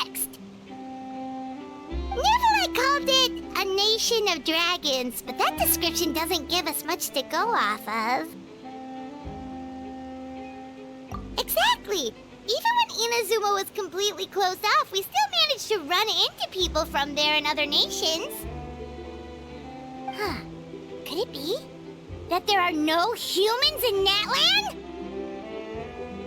next? Natlan called it a nation of dragons, but that description doesn't give us much to go off of. Exactly! Even when Inazuma was completely closed off, we still managed to run into people from there in other nations. Huh. Could it be that there are no humans in Natlan?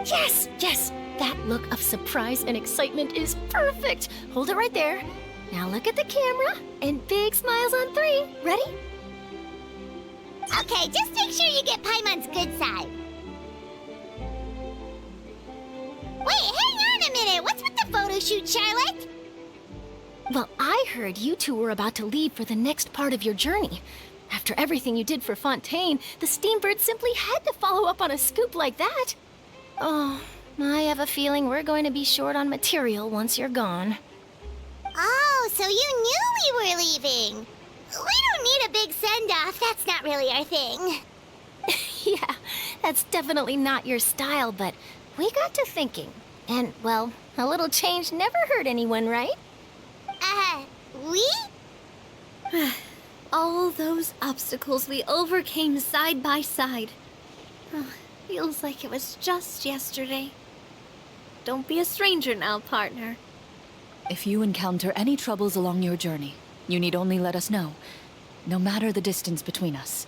Yes, yes! That look of surprise and excitement is perfect! Hold it right there. Now look at the camera, and big smiles on 3. Ready? Okay, just make sure you get Paimon's good side. Wait, hang on a minute! What's with the photo shoot, Charlotte? Well, I heard you two were about to leave for the next part of your journey. After everything you did for Fontaine, the Steambird simply had to follow up on a scoop like that. Oh, I have a feeling we're going to be short on material once you're gone. Oh, so you knew we were leaving. We don't need a big send-off. That's not really our thing. Yeah, that's definitely not your style, but we got to thinking. And, well, a little change never hurt anyone, right? We? All those obstacles we overcame side by side. Oh, feels like it was just yesterday. Don't be a stranger now, partner. If you encounter any troubles along your journey, you need only let us know, no matter the distance between us.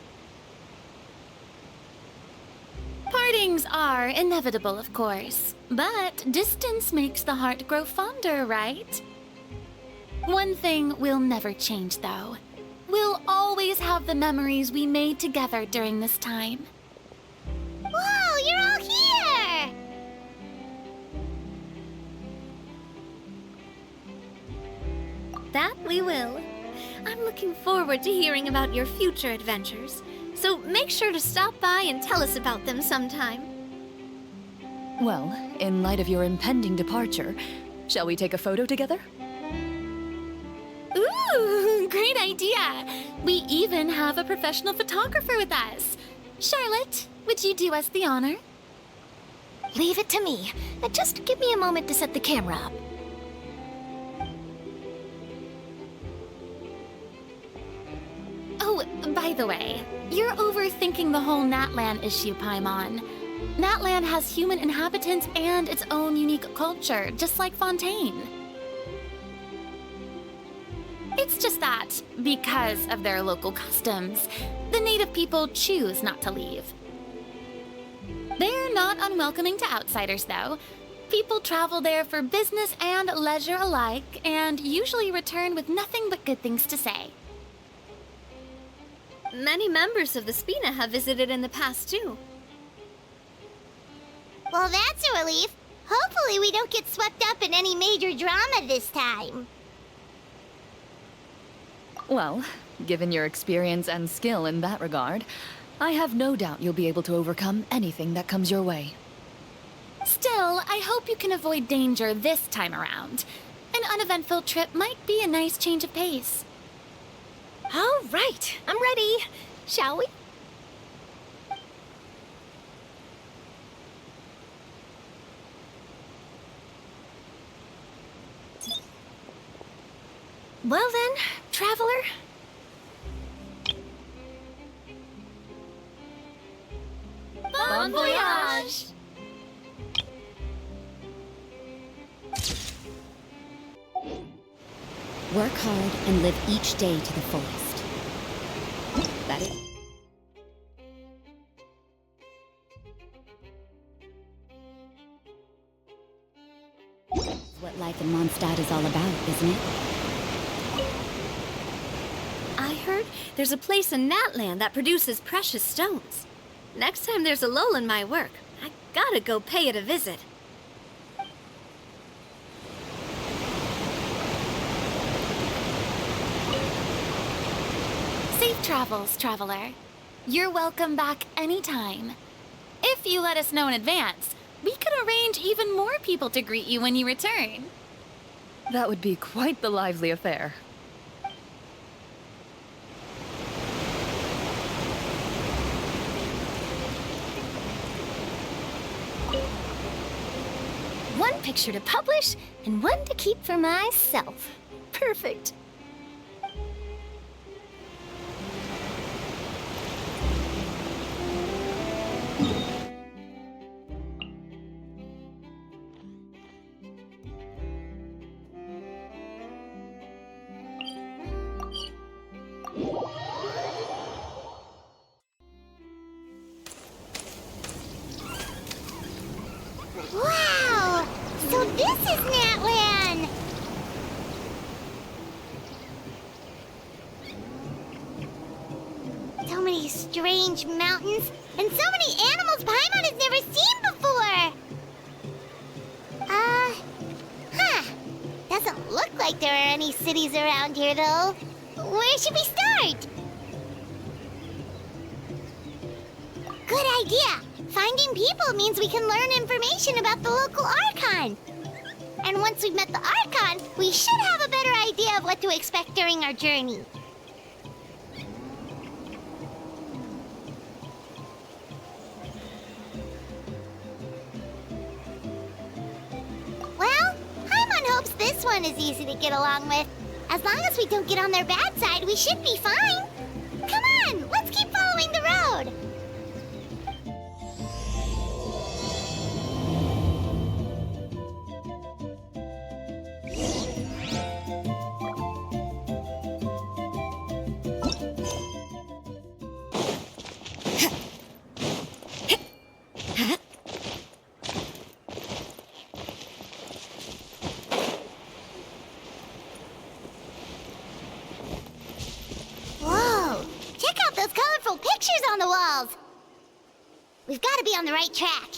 Partings are inevitable, of course, but distance makes the heart grow fonder, right? One thing will never change, though. We'll always have the memories we made together during this time. Whoa, you're all here! That we will. I'm looking forward to hearing about your future adventures, so make sure to stop by and tell us about them sometime. Well, in light of your impending departure, shall we take a photo together? Ooh, great idea! We even have a professional photographer with us. Charlotte, would you do us the honor? Leave it to me. Just give me a moment to set the camera up. Oh, by the way, you're overthinking the whole Natlan issue, Paimon. Natlan has human inhabitants and its own unique culture, just like Fontaine. It's just that, because of their local customs, the native people choose not to leave. They're not unwelcoming to outsiders, though. People travel there for business and leisure alike, and usually return with nothing but good things to say. Many members of the Spina have visited in the past, too. Well, that's a relief. Hopefully we don't get swept up in any major drama this time. Well, given your experience and skill in that regard, I have no doubt you'll be able to overcome anything that comes your way. Still, I hope you can avoid danger this time around. An uneventful trip might be a nice change of pace. All right, I'm ready. Shall we? Well then, traveler. Bon voyage! Work hard and live each day to the fullest. That is. What life in Mondstadt is all about, isn't it? I heard there's a place in Natlan that produces precious stones. Next time there's a lull in my work, I gotta go pay it a visit. Safe travels, traveler. You're welcome back anytime. If you let us know in advance, we could arrange even more people to greet you when you return. That would be quite the lively affair. One picture to publish and one to keep for myself. Perfect. Wow! So this is Natlan! So many strange mountains, and so many animals Paimon has never seen before! Doesn't look like there are any cities around here, though. Where should we start? Good idea! Finding people means we can learn information about the local Archon. And once we've met the Archon, we should have a better idea of what to expect during our journey. Well, Paimon hopes this one is easy to get along with. As long as we don't get on their bad side, we should be fine. Come on, let's keep following the road. Whoa! Check out those colorful pictures on the walls! We've got to be on the right track.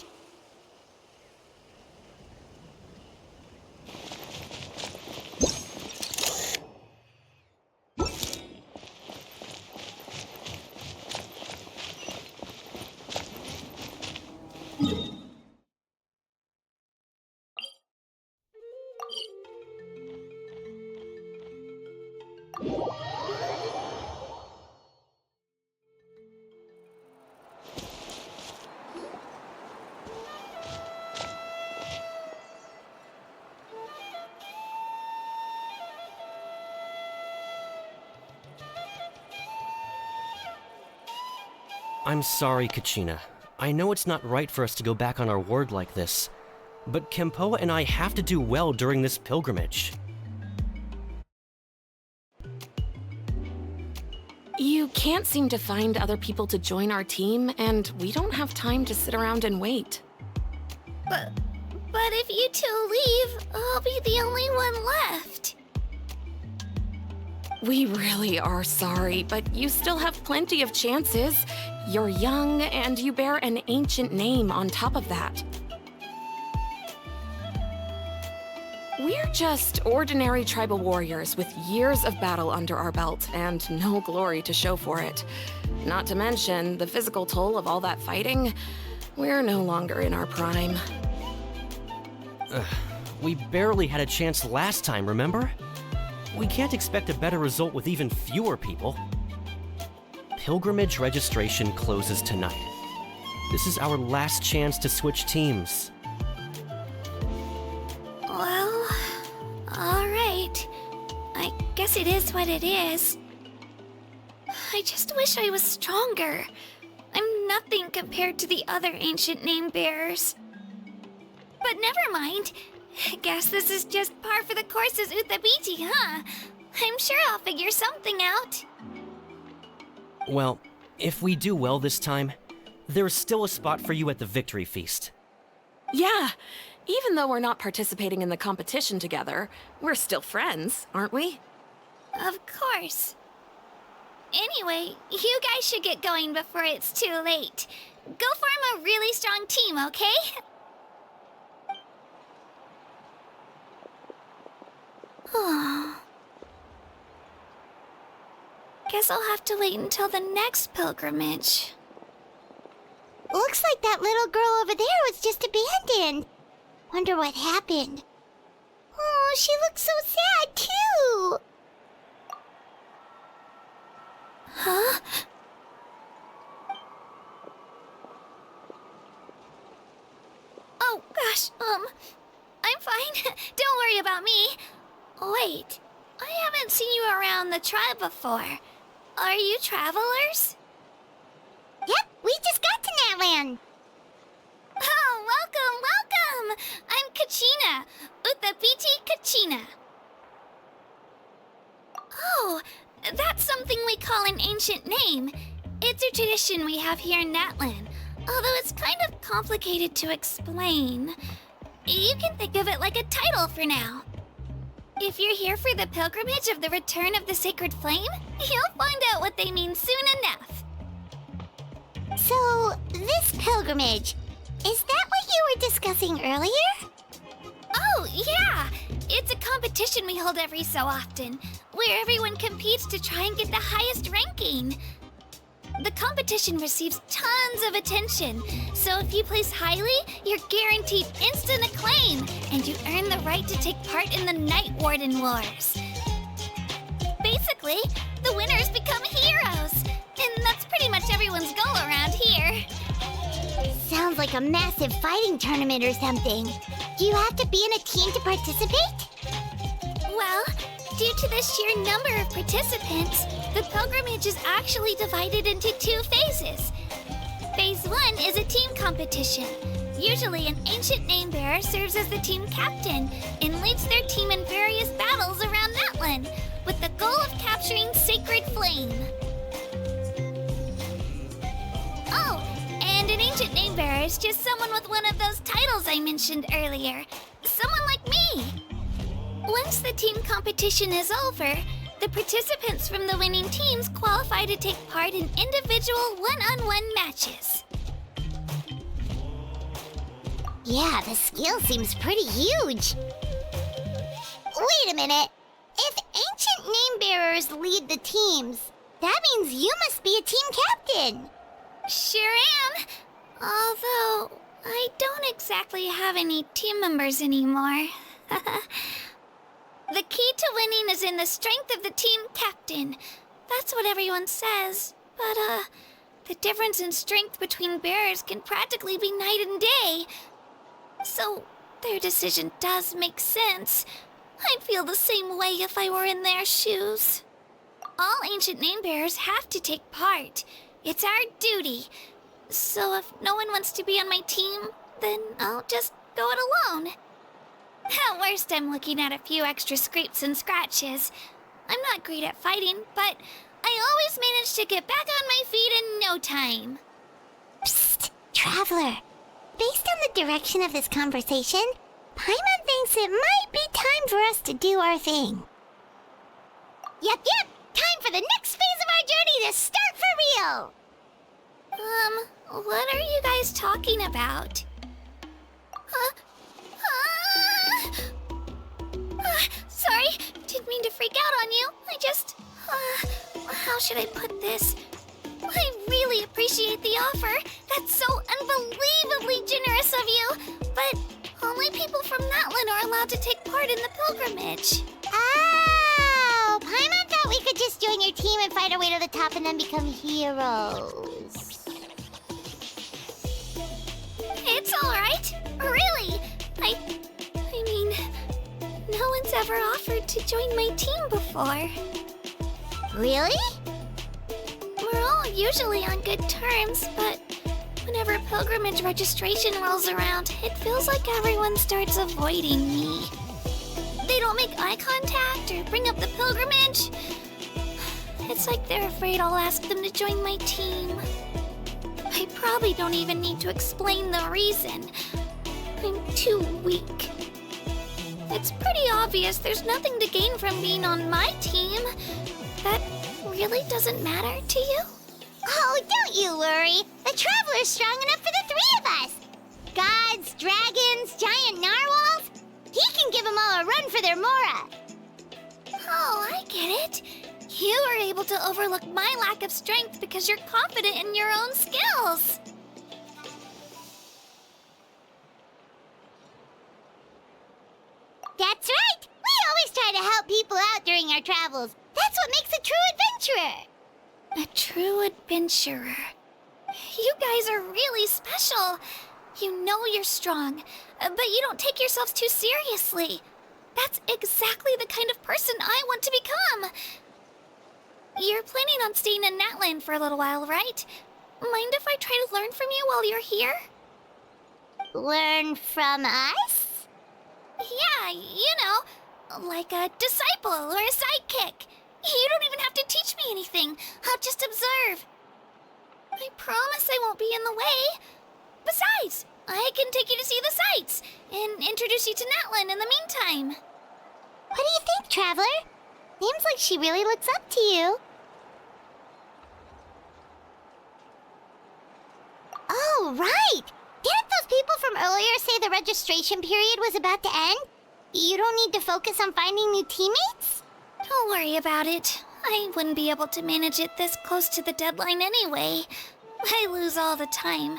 I'm sorry, Kachina. I know it's not right for us to go back on our word like this, but Kempoa and I have to do well during this pilgrimage. You can't seem to find other people to join our team, and we don't have time to sit around and wait. But if you two leave, I'll be the only one left. We really are sorry, but you still have plenty of chances. You're young, and you bear an ancient name on top of that. We're just ordinary tribal warriors with years of battle under our belt and no glory to show for it. Not to mention the physical toll of all that fighting. We're no longer in our prime. We barely had a chance last time, remember? We can't expect a better result with even fewer people. Pilgrimage registration closes tonight. This is our last chance to switch teams. Well, alright. I guess it is what it is. I just wish I was stronger. I'm nothing compared to the other ancient name bearers. But never mind. Guess this is just par for the course as Uthabiti, huh? I'm sure I'll figure something out. Well, if we do well this time, there's still a spot for you at the Victory Feast. Yeah, even though we're not participating in the competition together, we're still friends, aren't we? Of course. Anyway, you guys should get going before it's too late. Go form a really strong team, okay? Guess I'll have to wait until the next pilgrimage. Looks like that little girl over there was just abandoned. Wonder what happened. Oh, she looks so sad, too. Huh? Oh, gosh, I'm Wait, I haven't seen you around the tribe before. Are you travelers? Yep, we just got to Natlan. Oh, welcome! I'm Kachina, Uthapiti Kachina. Oh, that's something we call an ancient name. It's a tradition we have here in Natlan, although it's kind of complicated to explain. You can think of it like a title for now. If you're here for the pilgrimage of the return of the sacred flame, you'll find out what they mean soon enough. So, this pilgrimage, is that what you were discussing earlier? Oh, yeah! It's a competition we hold every so often, where everyone competes to try and get the highest ranking. The competition receives tons of attention, so if you place highly, you're guaranteed instant acclaim, and you earn the right to take part in the Night Warden Wars. Basically, the winners become heroes, and that's pretty much everyone's goal around here. Sounds like a massive fighting tournament or something. Do you have to be in a team to participate? Well, due to the sheer number of participants, the pilgrimage is actually divided into 2 phases. Phase 1 is a team competition. Usually an ancient name bearer serves as the team captain and leads their team in various battles around Natlan, with the goal of capturing Sacred Flame. Oh, and an ancient name bearer is just someone with one of those titles I mentioned earlier. Someone like me. Once the team competition is over, the participants from the winning teams qualify to take part in individual one-on-one matches. Yeah, the scale seems pretty huge. Wait a minute. If ancient name bearers lead the teams, that means you must be a team captain. Sure am. Although, I don't exactly have any team members anymore. The key to winning is in the strength of the team captain. That's what everyone says. But, the difference in strength between bearers can practically be night and day. So, their decision does make sense. I'd feel the same way if I were in their shoes. All ancient name bearers have to take part. It's our duty. So if no one wants to be on my team, then I'll just go it alone. At worst, I'm looking at a few extra scrapes and scratches. I'm not great at fighting, but I always manage to get back on my feet in no time. Psst, Traveler. Based on the direction of this conversation, Paimon thinks it might be time for us to do our thing. Yep. Time for the next phase of our journey to start for real. What are you guys talking about? Sorry, didn't mean to freak out on you. I just, how should I put this? I really appreciate the offer. That's so unbelievably generous of you. But only people from Natlan are allowed to take part in the pilgrimage. Oh, Paimon thought we could just join your team and fight our way to the top and then become heroes. It's all right. Really. I mean, no one's ever offered to join my team before. Really? We're all usually on good terms, but whenever pilgrimage registration rolls around, it feels like everyone starts avoiding me. They don't make eye contact or bring up the pilgrimage. It's like they're afraid I'll ask them to join my team. I probably don't even need to explain the reason. I'm too weak. It's pretty obvious there's nothing to gain from being on my team. That really doesn't matter to you? Oh, don't you worry. The Traveler's strong enough for the 3 of us. Gods, dragons, giant narwhals. He can give them all a run for their Mora. Oh, I get it. You are able to overlook my lack of strength because you're confident in your own skills. That's right. We always try to help people out during our travels. That's what makes a true adventurer. A true adventurer. You guys are really special. You know you're strong, but you don't take yourselves too seriously. That's exactly the kind of person I want to become. You're planning on staying in Natlan for a little while, right? Mind if I try to learn from you while you're here? Learn from us? Yeah, like a disciple or a sidekick. You don't even have to teach me anything. I'll just observe. I promise I won't be in the way. Besides, I can take you to see the sights and introduce you to Natlan in the meantime. What do you think, Traveler? Seems like she really looks up to you. Oh, right! Didn't those people from earlier say the registration period was about to end? You don't need to focus on finding new teammates? Don't worry about it. I wouldn't be able to manage it this close to the deadline anyway. I lose all the time.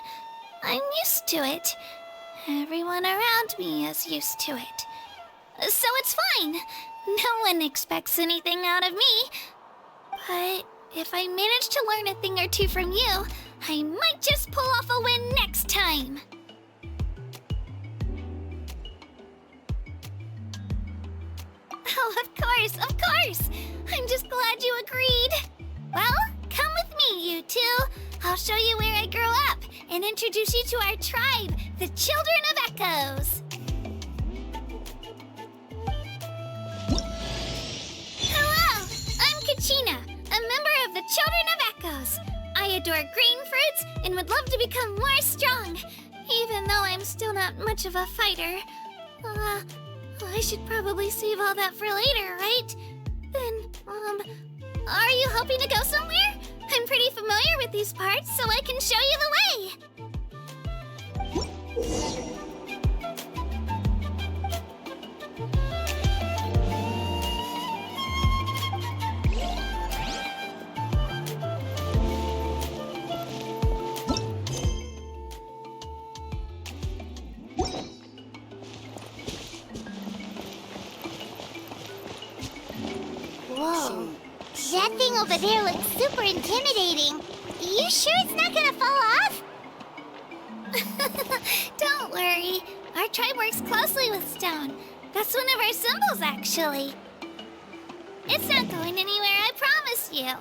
I'm used to it. Everyone around me is used to it. So it's fine. No one expects anything out of me. But if I manage to learn a thing or two from you, I might just pull off a win next time. Oh, of course. I'm just glad you agreed. Well, come with me, you two. I'll show you where I grew up and introduce you to our tribe, the Children of Echoes. Hello, I'm Kachina, a member of the Children of Echoes. I adore green fruits and would love to become more strong, even though I'm still not much of a fighter. I should probably save all that for later, right? Then, are you hoping to go somewhere? I'm pretty familiar with these parts, so I can show you the way. Whoa. That thing over there looks super intimidating. You sure it's not gonna fall off? Don't worry. Our tribe works closely with stone. That's one of our symbols, actually. It's not going anywhere, I promise you.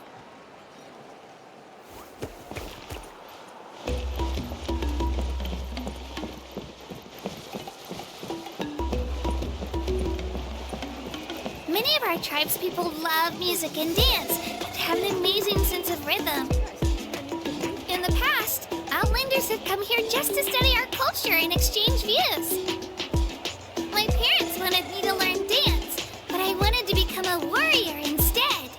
Many of our tribe's people love music and dance and have an amazing sense of rhythm. In the past, Outlanders have come here just to study our culture and exchange views. My parents wanted me to learn dance, but I wanted to become a warrior instead.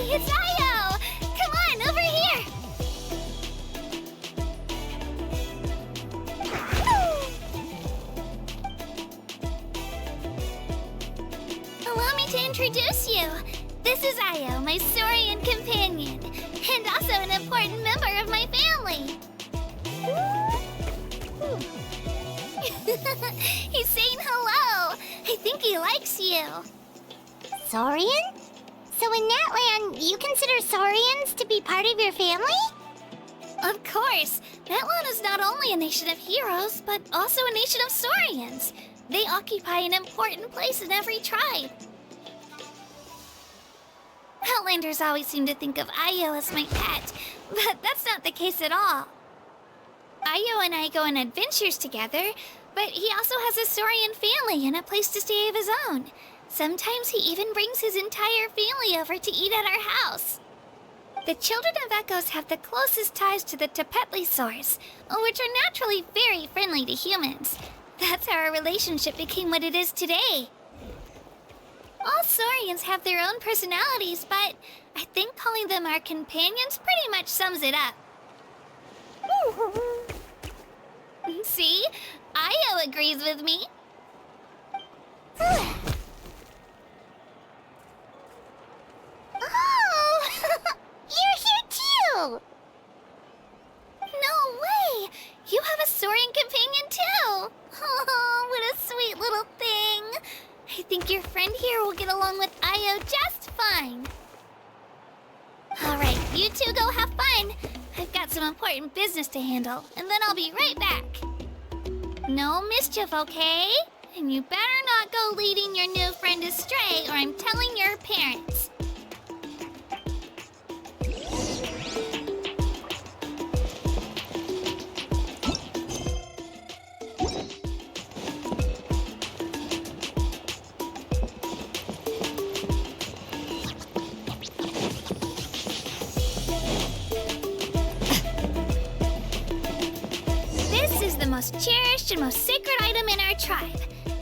It's Io! Come on, over here! Allow me to introduce you. This is Io, my Saurian companion, and also an important member of my family. He's saying hello. I think he likes you. Saurian? So in Natlan, you consider Saurians to be part of your family? Of course. Natlan is not only a nation of heroes, but also a nation of Saurians. They occupy an important place in every tribe. Outlanders always seem to think of Io as my pet, but that's not the case at all. Io and I go on adventures together, but he also has a Saurian family and a place to stay of his own. Sometimes he even brings his entire family over to eat at our house. The Children of Echoes have the closest ties to the Tepetlisaurs, which are naturally very friendly to humans. That's how our relationship became what it is today. All Saurians have their own personalities, but I think calling them our companions pretty much sums it up. See? Io agrees with me. Oh! You're here too! No way! think your friend here will get along with Io just fine. Alright, you two go have fun. I've got some important business to handle, and then I'll be right back. No mischief, okay? And you better not go leading your new friend astray, or I'm telling your parents. This is the most cherished and most sacred item in our tribe.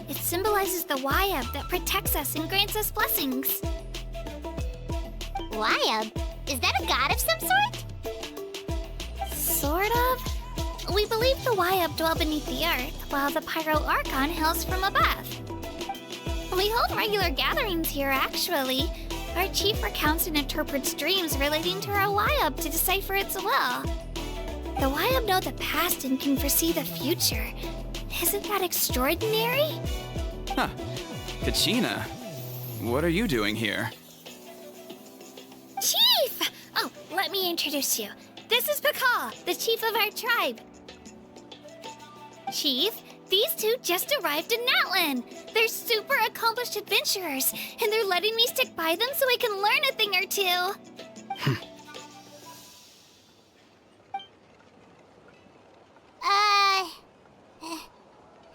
It symbolizes the Wayab that protects us and grants us blessings. Wayab? Is that a god of some sort? Sort of. We believe the Wayab dwell beneath the earth, while the Pyro Archon hails from above. We hold regular gatherings here, actually. Our chief recounts and interprets dreams relating to our Wayab to decipher its will. The Wayab know the past and can foresee the future. Isn't that extraordinary? Huh. Kachina, what are you doing here? Chief! Oh, let me introduce you. This is Pakal, the chief of our tribe. Chief, these two just arrived in Natlan. They're super accomplished adventurers, and they're letting me stick by them so I can learn a thing or two.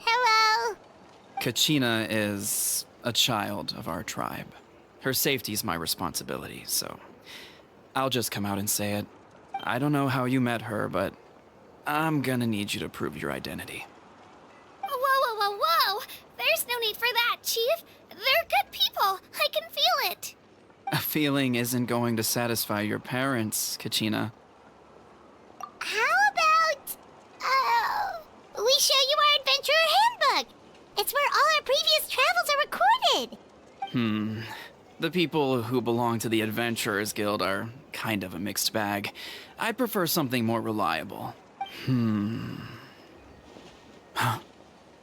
Hello? Kachina is a child of our tribe. Her safety's my responsibility, so I'll just come out and say it. I don't know how you met her, but I'm gonna need you to prove your identity. Whoa! There's no need for that, Chief. They're good people. I can feel it. A feeling isn't going to satisfy your parents, Kachina. How about, we show you our adventurer handbook? It's where all our previous travels are recorded. The people who belong to the Adventurers Guild are kind of a mixed bag. I'd prefer something more reliable.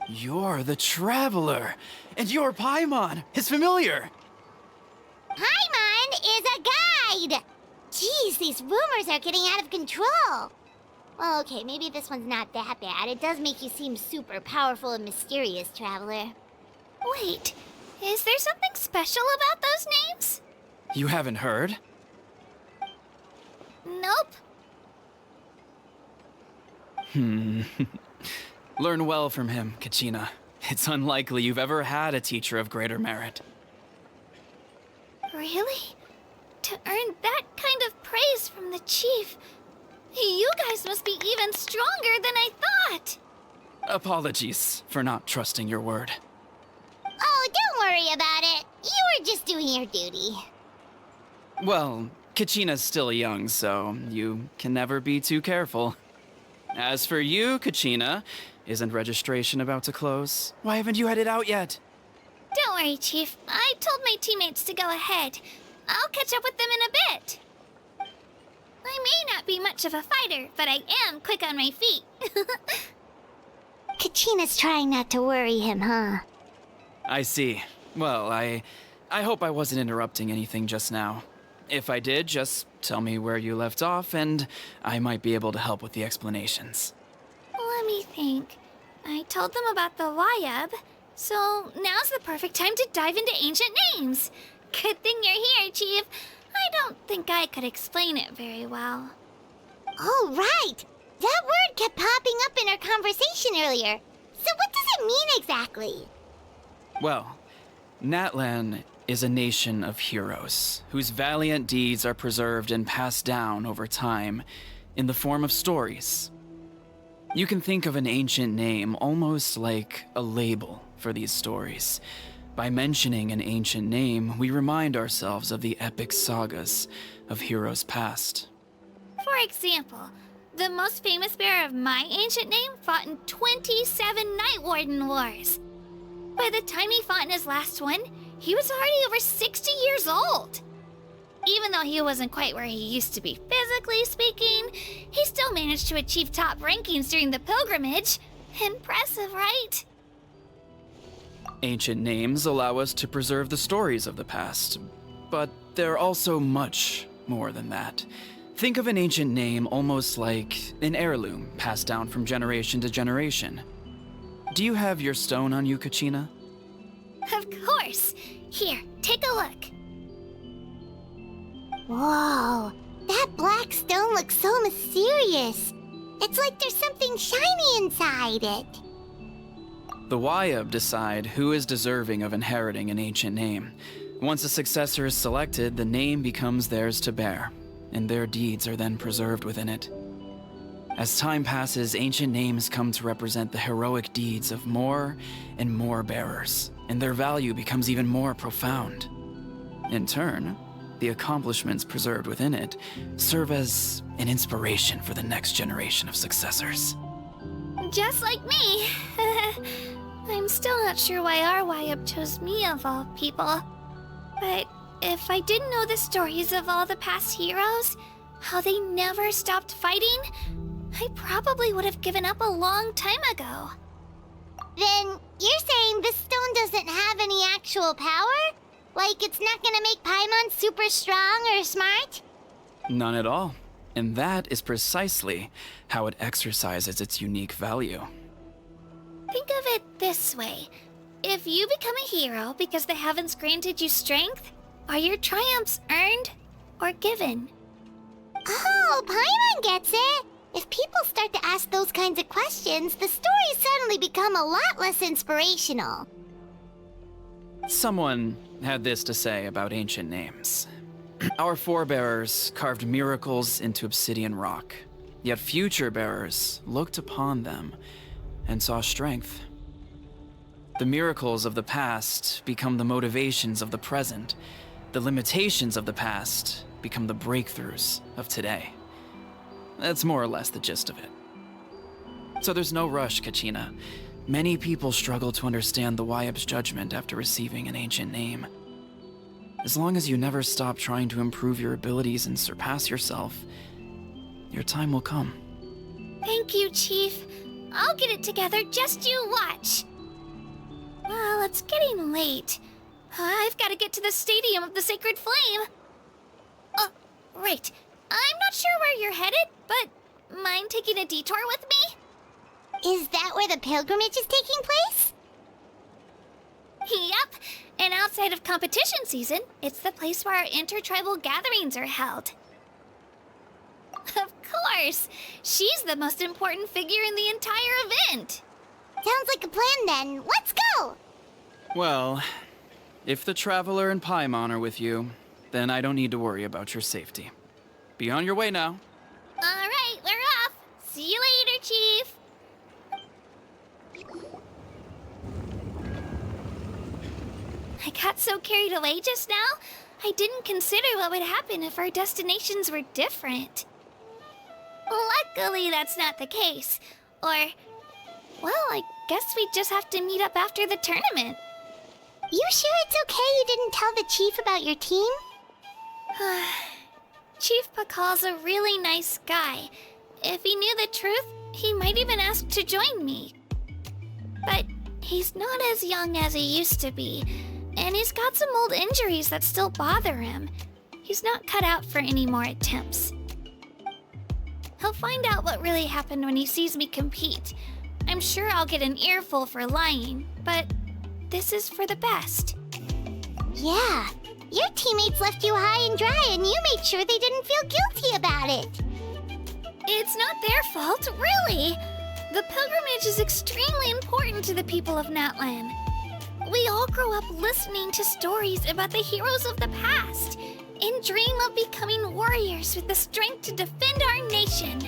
You're the Traveler, and you're Paimon, his familiar. Paimon is a guide! Jeez, these rumors are getting out of control. Well, okay, maybe this one's not that bad. It does make you seem super powerful and mysterious, Traveler. Wait, is there something special about those names? You haven't heard? Nope. Learn well from him, Kachina. It's unlikely you've ever had a teacher of greater merit. Really? To earn that kind of praise from the chief, you guys must be even stronger than I thought. Apologies for not trusting your word. Oh, don't worry about it. You were just doing your duty. Well, Kachina's still young, so you can never be too careful. As for you, Kachina, isn't registration about to close? Why haven't you headed out yet? Don't worry, Chief. I told my teammates to go ahead. I'll catch up with them in a bit. I may not be much of a fighter, but I am quick on my feet. Kachina's trying not to worry him, huh? I see. Well, I hope I wasn't interrupting anything just now. If I did, just tell me where you left off, and I might be able to help with the explanations. Let me think. I told them about the Wayab, so now's the perfect time to dive into ancient names. Good thing you're here, Chief. I don't think I could explain it very well. Oh, right! That word kept popping up in our conversation earlier. So what does it mean exactly? Well, Natlan is a nation of heroes whose valiant deeds are preserved and passed down over time in the form of stories. You can think of an ancient name almost like a label for these stories. By mentioning an ancient name, we remind ourselves of the epic sagas of heroes past. For example, the most famous bearer of my ancient name fought in 27 Night Warden Wars. By the time he fought in his last one, he was already over 60 years old. Even though he wasn't quite where he used to be physically speaking, he still managed to achieve top rankings during the pilgrimage. Impressive, right? Ancient names allow us to preserve the stories of the past, but they're also much more than that. Think of an ancient name almost like an heirloom passed down from generation to generation. Do you have your stone on you, Kachina? Of course. Here, take a look. Whoa, that black stone looks so mysterious. It's like there's something shiny inside it. The Wayab decide who is deserving of inheriting an ancient name. Once a successor is selected, the name becomes theirs to bear, and their deeds are then preserved within it. As time passes, ancient names come to represent the heroic deeds of more and more bearers, and their value becomes even more profound. In turn, the accomplishments preserved within it serve as an inspiration for the next generation of successors. Just like me. I'm still not sure why our Wayab chose me of all people. But if I didn't know the stories of all the past heroes, how they never stopped fighting, I probably would have given up a long time ago. Then you're saying this stone doesn't have any actual power? Like it's not gonna make Paimon super strong or smart? None at all. And that is precisely how it exercises its unique value. Think of it this way. If you become a hero because the heavens granted you strength, are your triumphs earned or given? Oh, Paimon gets it! If people start to ask those kinds of questions, the stories suddenly become a lot less inspirational. Someone had this to say about ancient names. Our forebears carved miracles into obsidian rock, yet future bearers looked upon them and saw strength. The miracles of the past become the motivations of the present. The limitations of the past become the breakthroughs of today. That's more or less the gist of it. So there's no rush, Kachina. Many people struggle to understand the Wayab's judgment after receiving an ancient name. As long as you never stop trying to improve your abilities and surpass yourself, your time will come. Thank you, Chief. I'll get it together, just you watch. Well, it's getting late. I've got to get to the Stadium of the Sacred Flame. Oh, right. I'm not sure where you're headed, but mind taking a detour with me? Is that where the pilgrimage is taking place? Yep. And outside of competition season, it's the place where our intertribal gatherings are held. Of course! She's the most important figure in the entire event! Sounds like a plan then. Let's go! Well, if the Traveler and Paimon are with you, then I don't need to worry about your safety. Be on your way now. Alright, we're off! See you later, Chief! I got so carried away just now, I didn't consider what would happen if our destinations were different. Luckily, that's not the case. Or, well, I guess we just have to meet up after the tournament. You sure it's okay you didn't tell the chief about your team? Chief Pakal's a really nice guy. If he knew the truth, he might even ask to join me. But he's not as young as he used to be, and he's got some old injuries that still bother him. He's not cut out for any more attempts. He'll find out what really happened when he sees me compete. I'm sure I'll get an earful for lying, but this is for the best. Yeah, your teammates left you high and dry and you made sure they didn't feel guilty about it. It's not their fault, really. The pilgrimage is extremely important to the people of Natlan. We all grow up listening to stories about the heroes of the past and dream of becoming warriors with the strength to defend our nation.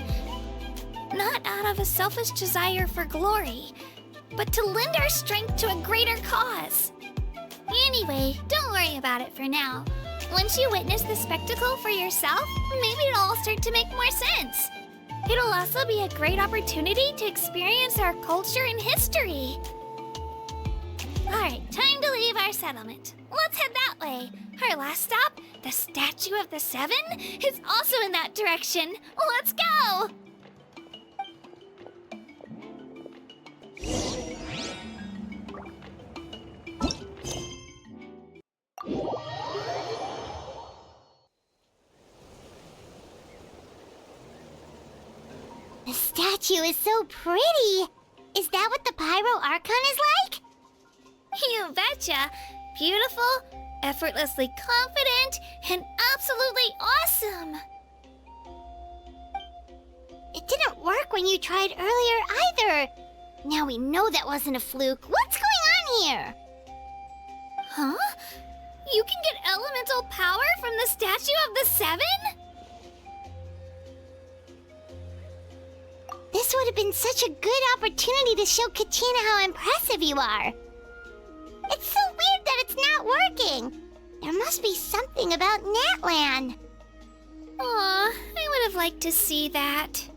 Not out of a selfish desire for glory, but to lend our strength to a greater cause. Anyway, don't worry about it for now. Once you witness the spectacle for yourself, maybe it'll all start to make more sense. It'll also be a great opportunity to experience our culture and history. Alright, time to leave our settlement. Let's head that way. Our last stop, the Statue of the Seven, is also in that direction. Let's go! statue is so pretty. Is that what the Pyro Archon is like? You betcha. Beautiful, effortlessly confident, and absolutely awesome. It didn't work when you tried earlier either. Now we know that wasn't a fluke. What's going on here? Huh? You can get elemental power from the Statue of the Seven? This would have been such a good opportunity to show Katina how impressive you are. It's so weird that it's not working. There must be something about Natlan. Aw, I would have liked to see that.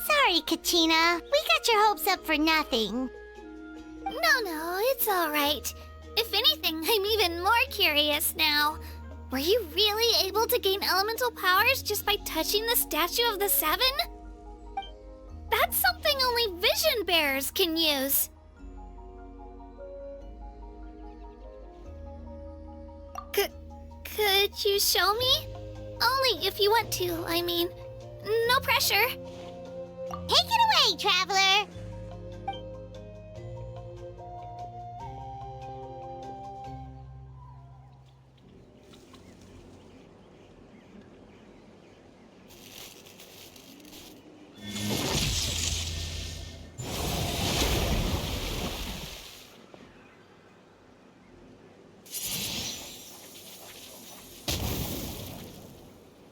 Sorry, Katina. We got your hopes up for nothing. No, it's all right. If anything, I'm even more curious now. Were you really able to gain elemental powers just by touching the Statue of the Seven? That's something only vision bearers can use. Could you show me? Only if you want to, I mean. No pressure. Take it away, Traveler!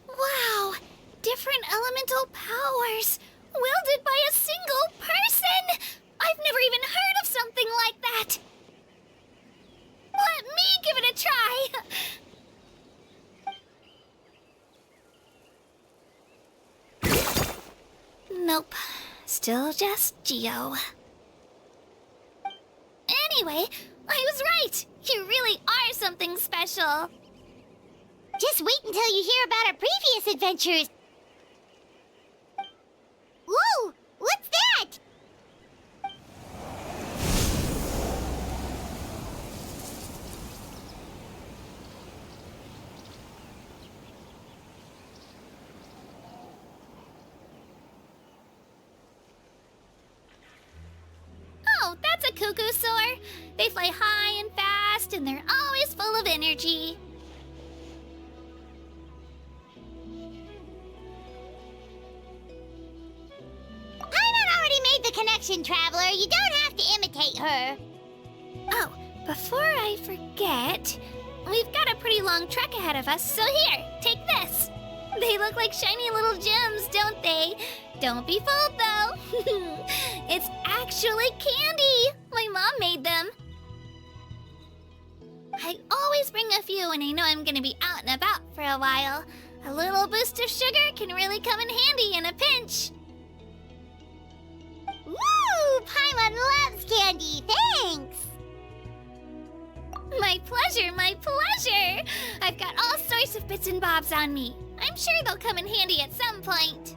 Wow! Different elemental powers! Wielded by a single person! I've never even heard of something like that! Let me give it a try! Nope. Still just Geo. Anyway, I was right! You really are something special! Just wait until you hear about our previous adventures. Whoa! What's that? Oh, that's a cuckoo soar. They fly high and fast, and they're always full of energy. Paimon already made the connection, Traveler. You don't have to imitate her. Oh, before I forget, we've got a pretty long trek ahead of us, so here, take this. They look like shiny little gems, don't they? Don't be fooled, though. It's actually candy. My mom made them. I always bring a few when I know I'm gonna be out and about for a while. A little boost of sugar can really come in handy in a pinch. Woo! Paimon loves candy. Thanks. My pleasure, my pleasure! I've got all sorts of bits and bobs on me. I'm sure they'll come in handy at some point.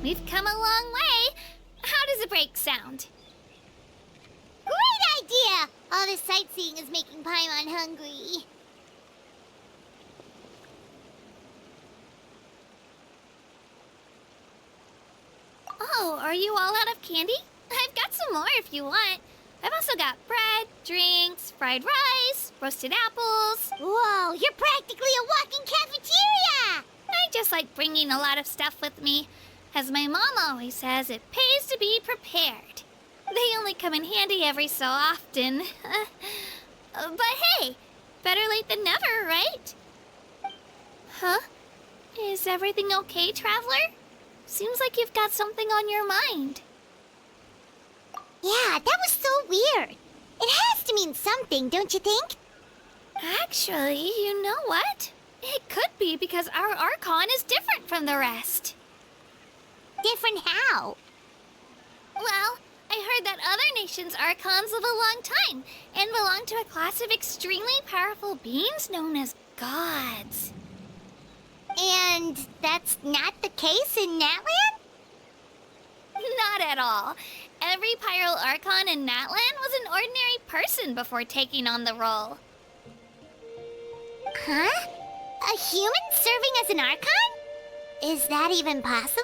We've come a long way. How does a break sound? Great idea! All this sightseeing is making Paimon hungry. Oh, are you all out of candy? I've got some more if you want. I've also got bread, drinks, fried rice, roasted apples. Whoa, you're practically a walking cafeteria! I just like bringing a lot of stuff with me. As my mom always says, it pays to be prepared. They only come in handy every so often. But hey, better late than never, right? Huh? Is everything okay, Traveler? Seems like you've got something on your mind. Yeah, that was so weird. It has to mean something, don't you think? Actually, you know what? It could be because our Archon is different from the rest. Different how? Well, I heard that other nations' archons live a long time and belong to a class of extremely powerful beings known as gods. And that's not the case in Natlan? Not at all. Every Pyro Archon in Natlan was an ordinary person before taking on the role. Huh? A human serving as an Archon? Is that even possible?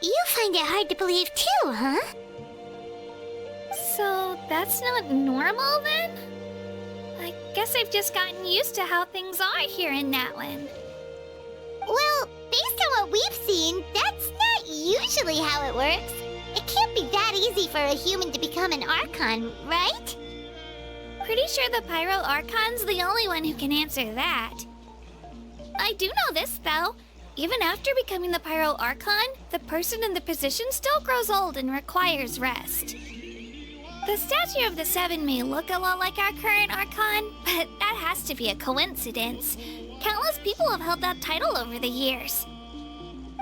You find it hard to believe too, huh? So that's not normal then? I guess I've just gotten used to how things are here in Natlan. Well, based on what we've seen, that's not usually how it works. It can't be that easy for a human to become an Archon, right? Pretty sure the Pyro Archon's the only one who can answer that. I do know this, though. Even after becoming the Pyro Archon, the person in the position still grows old and requires rest. The statue of the Seven may look a lot like our current Archon, but that has to be a coincidence. Countless people have held that title over the years.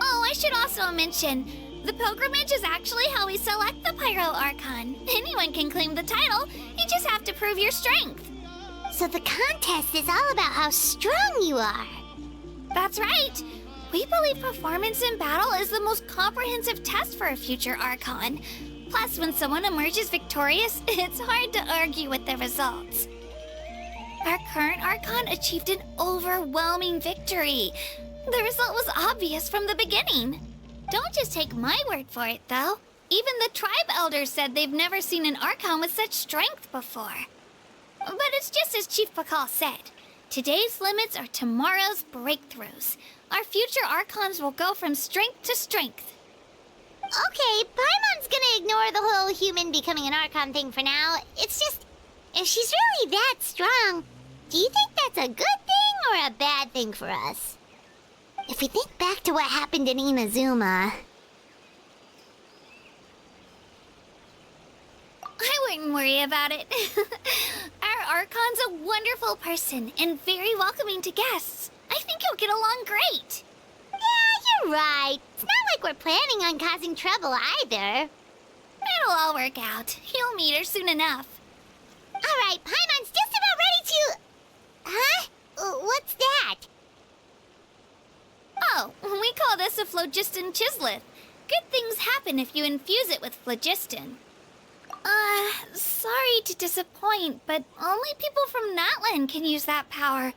Oh, I should also mention, the pilgrimage is actually how we select the Pyro Archon. Anyone can claim the title, you just have to prove your strength. So the contest is all about how strong you are. That's right. We believe performance in battle is the most comprehensive test for a future Archon. Plus, when someone emerges victorious, it's hard to argue with the results. Our current Archon achieved an overwhelming victory. The result was obvious from the beginning. Don't just take my word for it, though. Even the tribe elders said they've never seen an Archon with such strength before. But it's just as Chief Pakal said. Today's limits are tomorrow's breakthroughs. Our future Archons will go from strength to strength. Okay, Paimon's gonna ignore the whole human becoming an Archon thing for now. It's just, if she's really that strong, do you think that's a good thing or a bad thing for us? If we think back to what happened in Inazuma... I wouldn't worry about it. Our Archon's a wonderful person and very welcoming to guests. I think you'll get along great. Yeah, you're right. It's not like we're planning on causing trouble either. It'll all work out. You'll meet her soon enough. All right, Paimon's just about ready to... Huh? What's that? Oh, we call this a phlogiston chisleth. Good things happen if you infuse it with phlogiston. Sorry to disappoint, but only people from Natlan can use that power.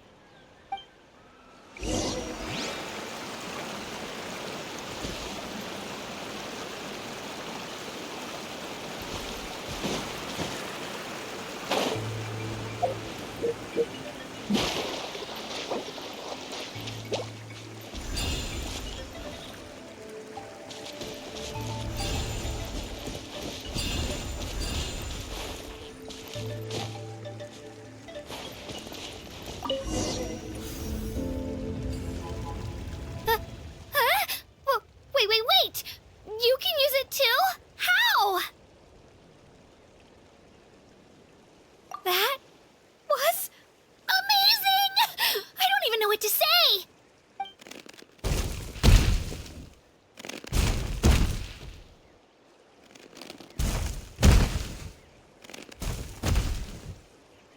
Wait! You can use it too? How? That was amazing! I don't even know what to say!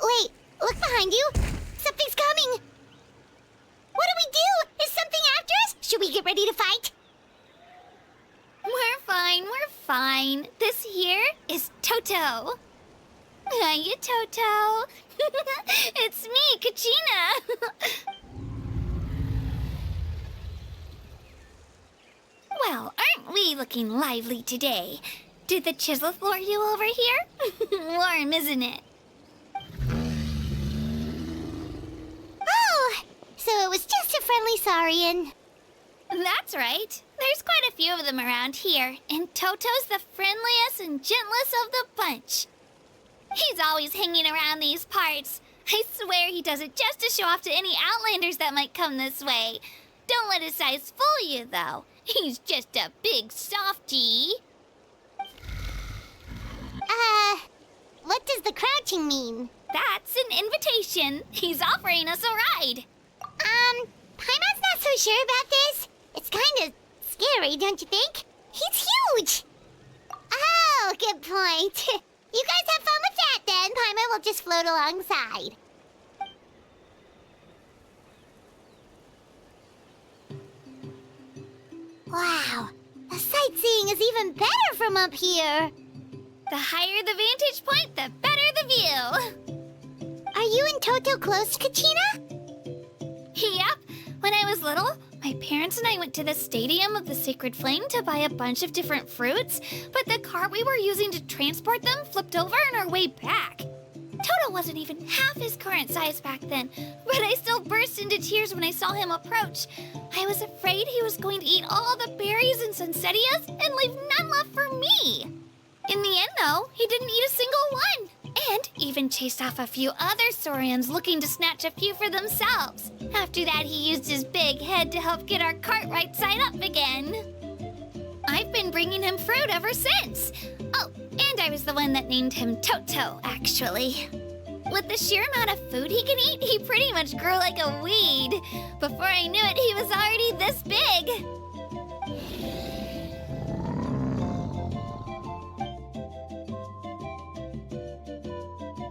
Wait, look behind you. Something's coming. What do we do? Is something after us? Should we get ready to fight? We're fine. This here is Toto. Hiya, Toto. It's me, Kachina. Well, aren't we looking lively today? Did the chisleth lure you over here? Warm, isn't it? Oh, so it was just a friendly saurian. That's right. There's quite a few of them around here, and Toto's the friendliest and gentlest of the bunch. He's always hanging around these parts. I swear he does it just to show off to any outlanders that might come this way. Don't let his size fool you, though. He's just a big softie. What does the crouching mean? That's an invitation. He's offering us a ride. Paimon's not so sure about this. It's kind of scary, don't you think? He's huge! Oh, good point. You guys have fun with that then. Paimon will just float alongside. Wow, the sightseeing is even better from up here. The higher the vantage point, the better the view. Are you and Toto close, Kachina? Yep. When I was little, my parents and I went to the Stadium of the Sacred Flame to buy a bunch of different fruits, but the cart we were using to transport them flipped over on our way back. Toto wasn't even half his current size back then, but I still burst into tears when I saw him approach. I was afraid he was going to eat all the berries and sunsettias and leave none left for me. In the end, though, he didn't eat a single one, and even chased off a few other saurians looking to snatch a few for themselves. After that, he used his big head to help get our cart right side up again. I've been bringing him fruit ever since. Oh, and I was the one that named him Toto, actually. With the sheer amount of food he can eat, he pretty much grew like a weed. Before I knew it, he was already this big.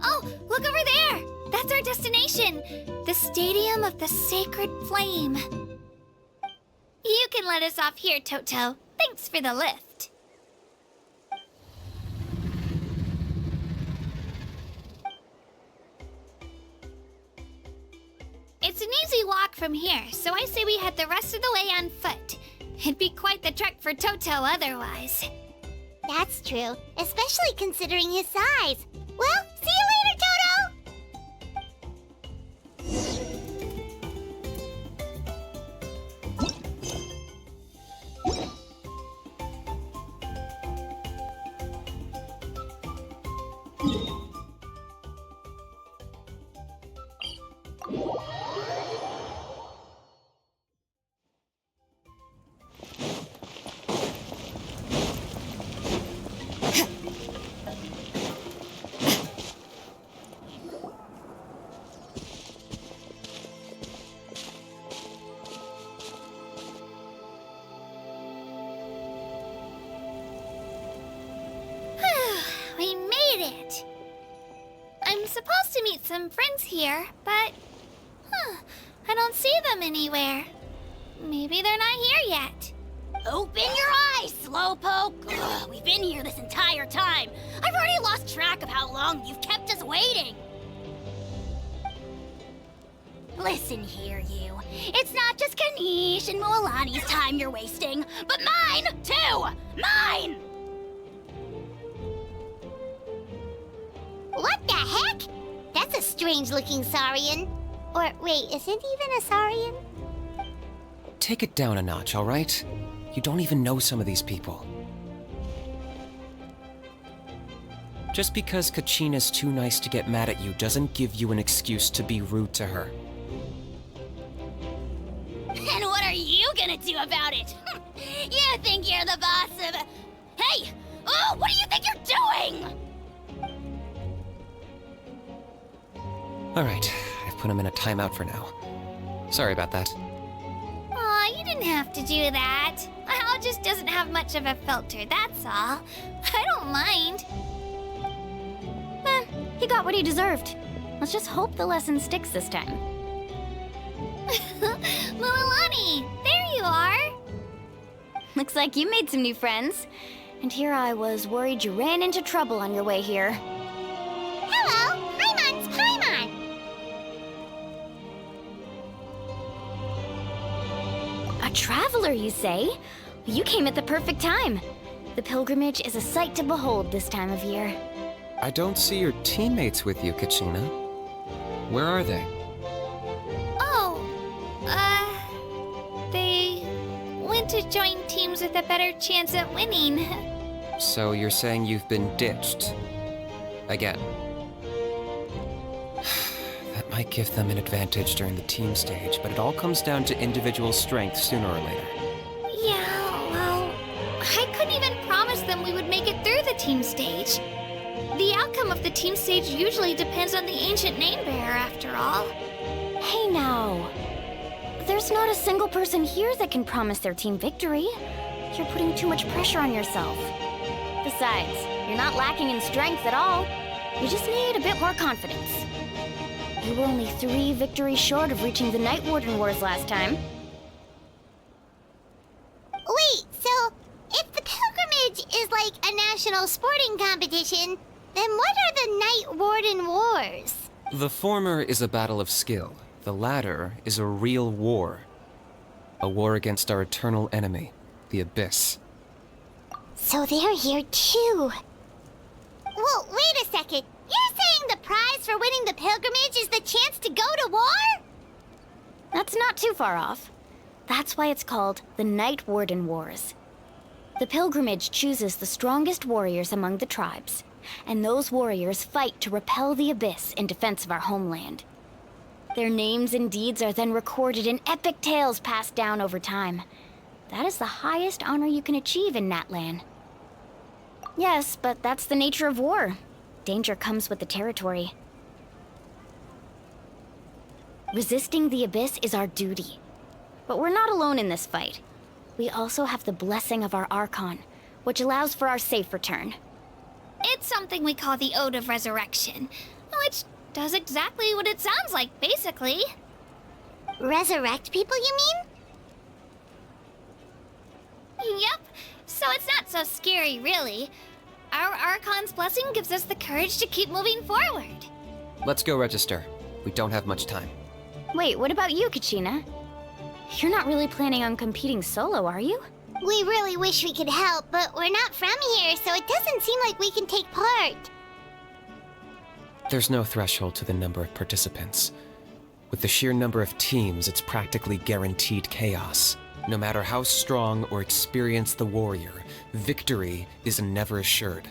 Oh, look over there! That's our destination! The Stadium of the Sacred Flame. You can let us off here, Toto. Thanks for the lift. It's an easy walk from here, so I say we head the rest of the way on foot. It'd be quite the trek for Toto otherwise. That's true, especially considering his size. Well, see you later, Toto! We made it! I'm supposed to meet some friends here, but... I don't see them anywhere. Maybe they're not here yet. Open your eyes, Slowpoke! Ugh, we've been here this entire time. I've already lost track of how long you've kept us waiting. Listen here, you. It's not just Kanish and Moalani's time you're wasting, but mine, too! Mine! What the heck? That's a strange-looking saurian. Or, wait, is it even a saurian? Take it down a notch, all right? You don't even know some of these people. Just because Kachina's too nice to get mad at you doesn't give you an excuse to be rude to her. And what are you gonna do about it? You think you're the boss of... Hey! Oh, what do you think you're doing? All right, I've put him in a timeout for now. Sorry about that. Aw, you didn't have to do that. Al just doesn't have much of a filter, that's all. I don't mind. He got what he deserved. Let's just hope the lesson sticks this time. Mualani, there you are. Looks like you made some new friends. And here I was worried you ran into trouble on your way here. Hello, Paimon's Paimon. A traveler, you say? You came at the perfect time. The pilgrimage is a sight to behold this time of year. I don't see your teammates with you, Kachina. Where are they? Oh, they went to join teams with a better chance at winning. So you're saying you've been ditched? Again. That might give them an advantage during the team stage, but it all comes down to individual strength sooner or later. Yeah, well, I couldn't even promise them we would make it through the team stage. The outcome outcome of the team stage usually depends on the ancient name bearer, after all. Hey now. There's not a single person here that can promise their team victory. You're putting too much pressure on yourself. Besides, you're not lacking in strength at all. You just need a bit more confidence. You were only 3 victories short of reaching the Night Warden Wars last time. Wait, so if the pilgrimage is like a national sporting competition, then what are the Night Warden Wars? The former is a battle of skill. The latter is a real war. A war against our eternal enemy, the Abyss. So they're here too. Well, wait a second. You're saying the prize for winning the pilgrimage is the chance to go to war? That's not too far off. That's why it's called the Night Warden Wars. The pilgrimage chooses the strongest warriors among the tribes, and those warriors fight to repel the Abyss in defense of our homeland. Their names and deeds are then recorded in epic tales passed down over time. That is the highest honor you can achieve in Natlan. Yes, but that's the nature of war. Danger comes with the territory. Resisting the Abyss is our duty. But we're not alone in this fight. We also have the blessing of our Archon, which allows for our safe return. It's something we call the Ode of Resurrection, which does exactly what it sounds like, basically. Resurrect people, you mean? Yep, so it's not so scary, really. Our Archon's blessing gives us the courage to keep moving forward. Let's go register. We don't have much time. Wait, what about you, Kachina? You're not really planning on competing solo, are you? We really wish we could help, but we're not from here, so it doesn't seem like we can take part. There's no threshold to the number of participants. With the sheer number of teams, it's practically guaranteed chaos. No matter how strong or experienced the warrior, victory is never assured.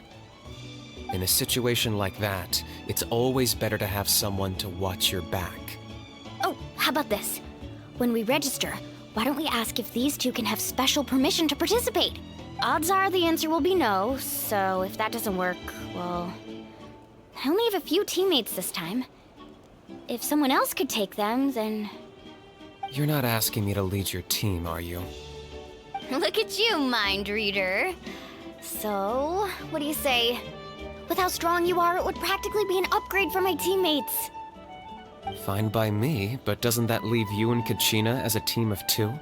In a situation like that, it's always better to have someone to watch your back. Oh, how about this? When we register, why don't we ask if these two can have special permission to participate? Odds are the answer will be no, so if that doesn't work, well... I only have a few teammates this time. If someone else could take them, then... You're not asking me to lead your team, are you? Look at you, mind reader. So, what do you say? With how strong you are, it would practically be an upgrade for my teammates. Fine by me, but doesn't that leave you and Kachina as a team of 2?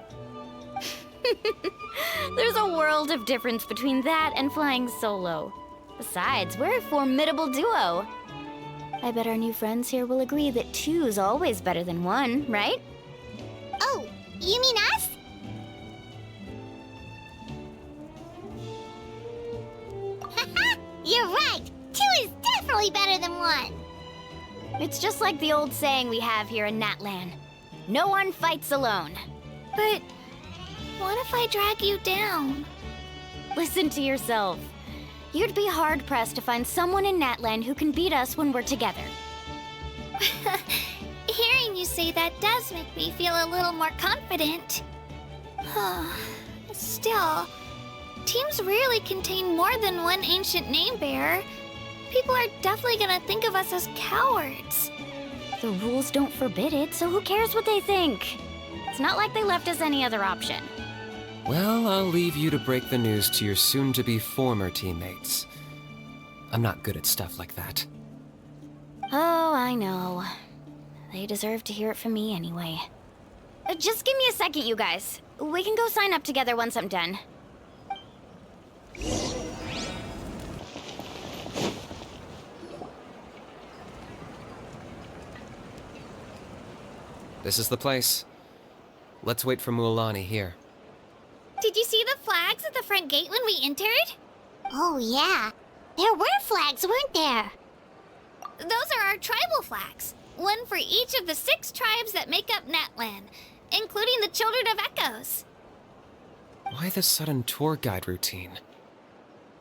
There's a world of difference between that and flying solo. Besides, we're a formidable duo. I bet our new friends here will agree that 2's always better than 1, right? Oh, you mean us? Haha, you're right. 2 is definitely better than 1. It's just like the old saying we have here in Natlan. No one fights alone. But what if I drag you down? Listen to yourself. You'd be hard-pressed to find someone in Natlan who can beat us when we're together. Hearing you say that does make me feel a little more confident. Still, teams rarely contain more than one ancient name bearer. People are definitely gonna think of us as cowards. The rules don't forbid it, so who cares what they think? It's not like they left us any other option. Well, I'll leave you to break the news to your soon-to-be former teammates. I'm not good at stuff like that. Oh, I know. They deserve to hear it from me anyway. Just give me a second, you guys. We can go sign up together once I'm done. This is the place. Let's wait for Mualani here. Did you see the flags at the front gate when we entered? Oh, yeah. There were flags, weren't there? Those are our tribal flags. One for each of the 6 tribes that make up Natlan, including the Children of Echoes. Why the sudden tour guide routine?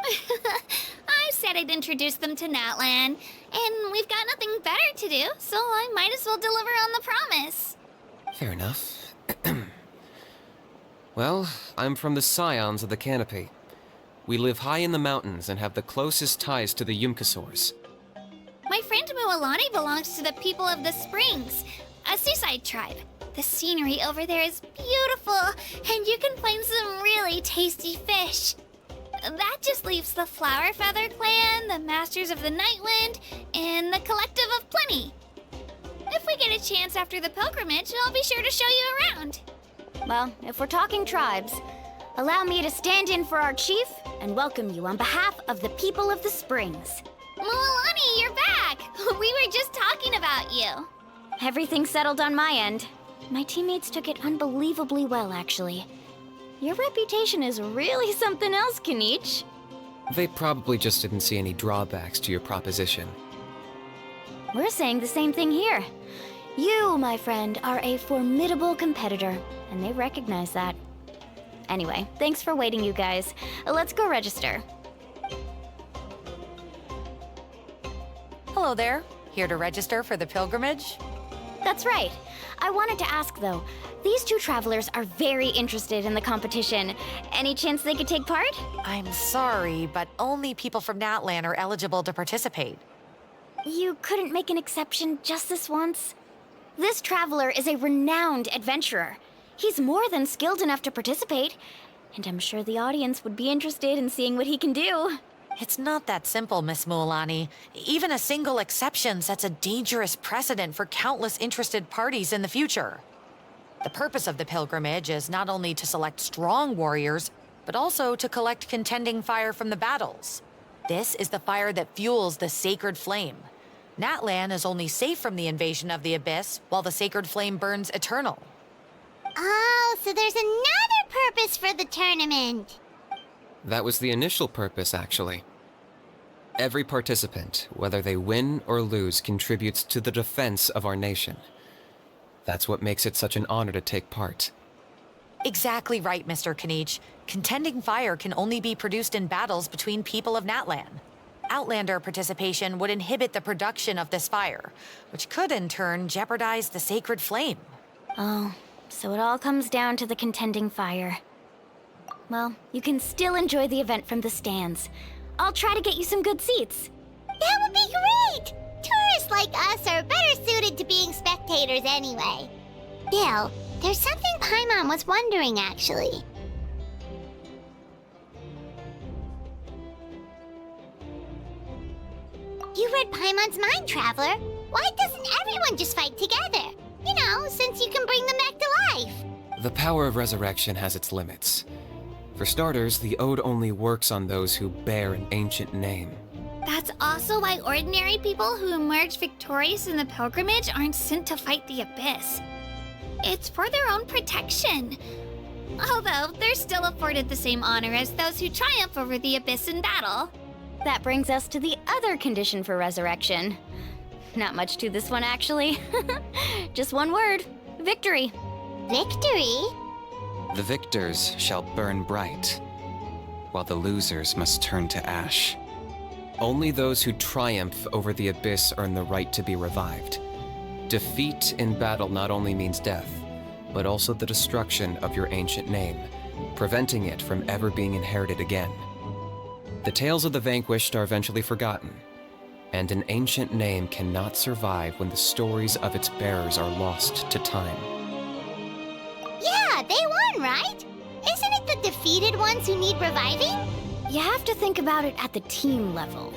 I said I'd introduce them to Natlan, and we've got nothing better to do, so I might as well deliver on the promise. Fair enough. Well, I'm from the Scions of the Canopy. We live high in the mountains and have the closest ties to the Yumkasaurs. Moalani belongs to the people of the Springs, a seaside tribe. The scenery over there is beautiful, and you can find some really tasty fish. That just leaves the Flower Feather Clan, the Masters of the Nightwind, and the Collective of Plenty. If we get a chance after the pilgrimage, I'll be sure to show you around. Well, if we're talking tribes, allow me to stand in for our chief and welcome you on behalf of the people of the Springs. Moalani, you're back! We were just talking about you. Everything's settled on my end. My teammates took it unbelievably well, actually. Your reputation is really something else, Kanich. They probably just didn't see any drawbacks to your proposition. We're saying the same thing here. You, my friend, are a formidable competitor, and they recognize that. Anyway, thanks for waiting, you guys. Let's go register. Hello there. Here to register for the pilgrimage? That's right. I wanted to ask, though, these two travelers are very interested in the competition. Any chance they could take part? I'm sorry, but only people from Natlan are eligible to participate. You couldn't make an exception just this once? This traveler is a renowned adventurer. He's more than skilled enough to participate, and I'm sure the audience would be interested in seeing what he can do. It's not that simple, Miss Moalani. Even a single exception sets a dangerous precedent for countless interested parties in the future. The purpose of the pilgrimage is not only to select strong warriors, but also to collect contending fire from the battles. This is the fire that fuels the sacred flame. Natlan is only safe from the invasion of the Abyss, while the sacred flame burns eternal. Oh, so there's another purpose for the tournament. That was the initial purpose, actually. Every participant, whether they win or lose, contributes to the defense of our nation. That's what makes it such an honor to take part. Exactly right, Mr. Kanich. Contending fire can only be produced in battles between people of Natlan. Outlander participation would inhibit the production of this fire, which could in turn jeopardize the sacred flame. Oh, so it all comes down to the contending fire. Well, you can still enjoy the event from the stands. I'll try to get you some good seats. That would be great! Tourists like us are better suited to being spectators anyway. Still, there's something Paimon was wondering, actually. You read Paimon's mind, Traveler. Why doesn't everyone just fight together? You know, since you can bring them back to life. The power of resurrection has its limits. For starters, the ode only works on those who bear an ancient name. That's also why ordinary people who emerge victorious in the pilgrimage aren't sent to fight the Abyss. It's for their own protection. Although, they're still afforded the same honor as those who triumph over the Abyss in battle. That brings us to the other condition for resurrection. Not much to this one, actually. Just one word. Victory. Victory? The victors shall burn bright, while the losers must turn to ash. Only those who triumph over the Abyss earn the right to be revived. Defeat in battle not only means death, but also the destruction of your ancient name, preventing it from ever being inherited again. The tales of the vanquished are eventually forgotten, and an ancient name cannot survive when the stories of its bearers are lost to time. Yeah, they won, right? Isn't it the defeated ones who need reviving? You have to think about it at the team level.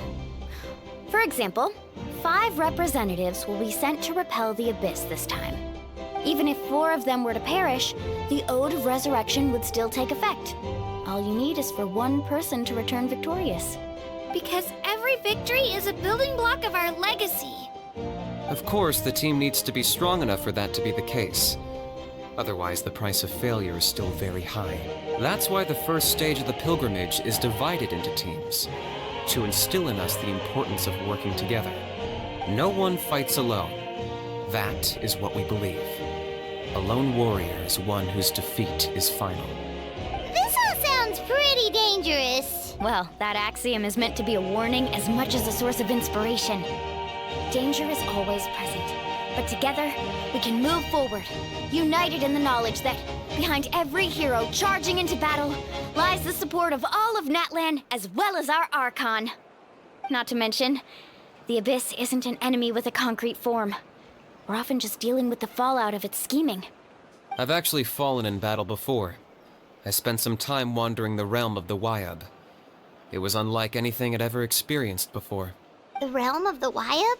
For example, 5 representatives will be sent to repel the Abyss this time. Even if 4 of them were to perish, the Ode of Resurrection would still take effect. All you need is for 1 person to return victorious. Because every victory is a building block of our legacy. Of course, the team needs to be strong enough for that to be the case. Otherwise, the price of failure is still very high. That's why the first stage of the pilgrimage is divided into teams, to instill in us the importance of working together. No one fights alone. That is what we believe. A lone warrior is one whose defeat is final. This all sounds pretty dangerous. Well, that axiom is meant to be a warning as much as a source of inspiration. Danger is always present, but together, we can move forward, united in the knowledge that behind every hero charging into battle lies the support of all of Natlan as well as our Archon. Not to mention, The Abyss isn't an enemy with a concrete form. We're often just dealing with the fallout of its scheming. I've actually fallen in battle before. I spent some time wandering the realm of the Wyab. It was unlike anything I'd ever experienced before. The realm of the Wyab?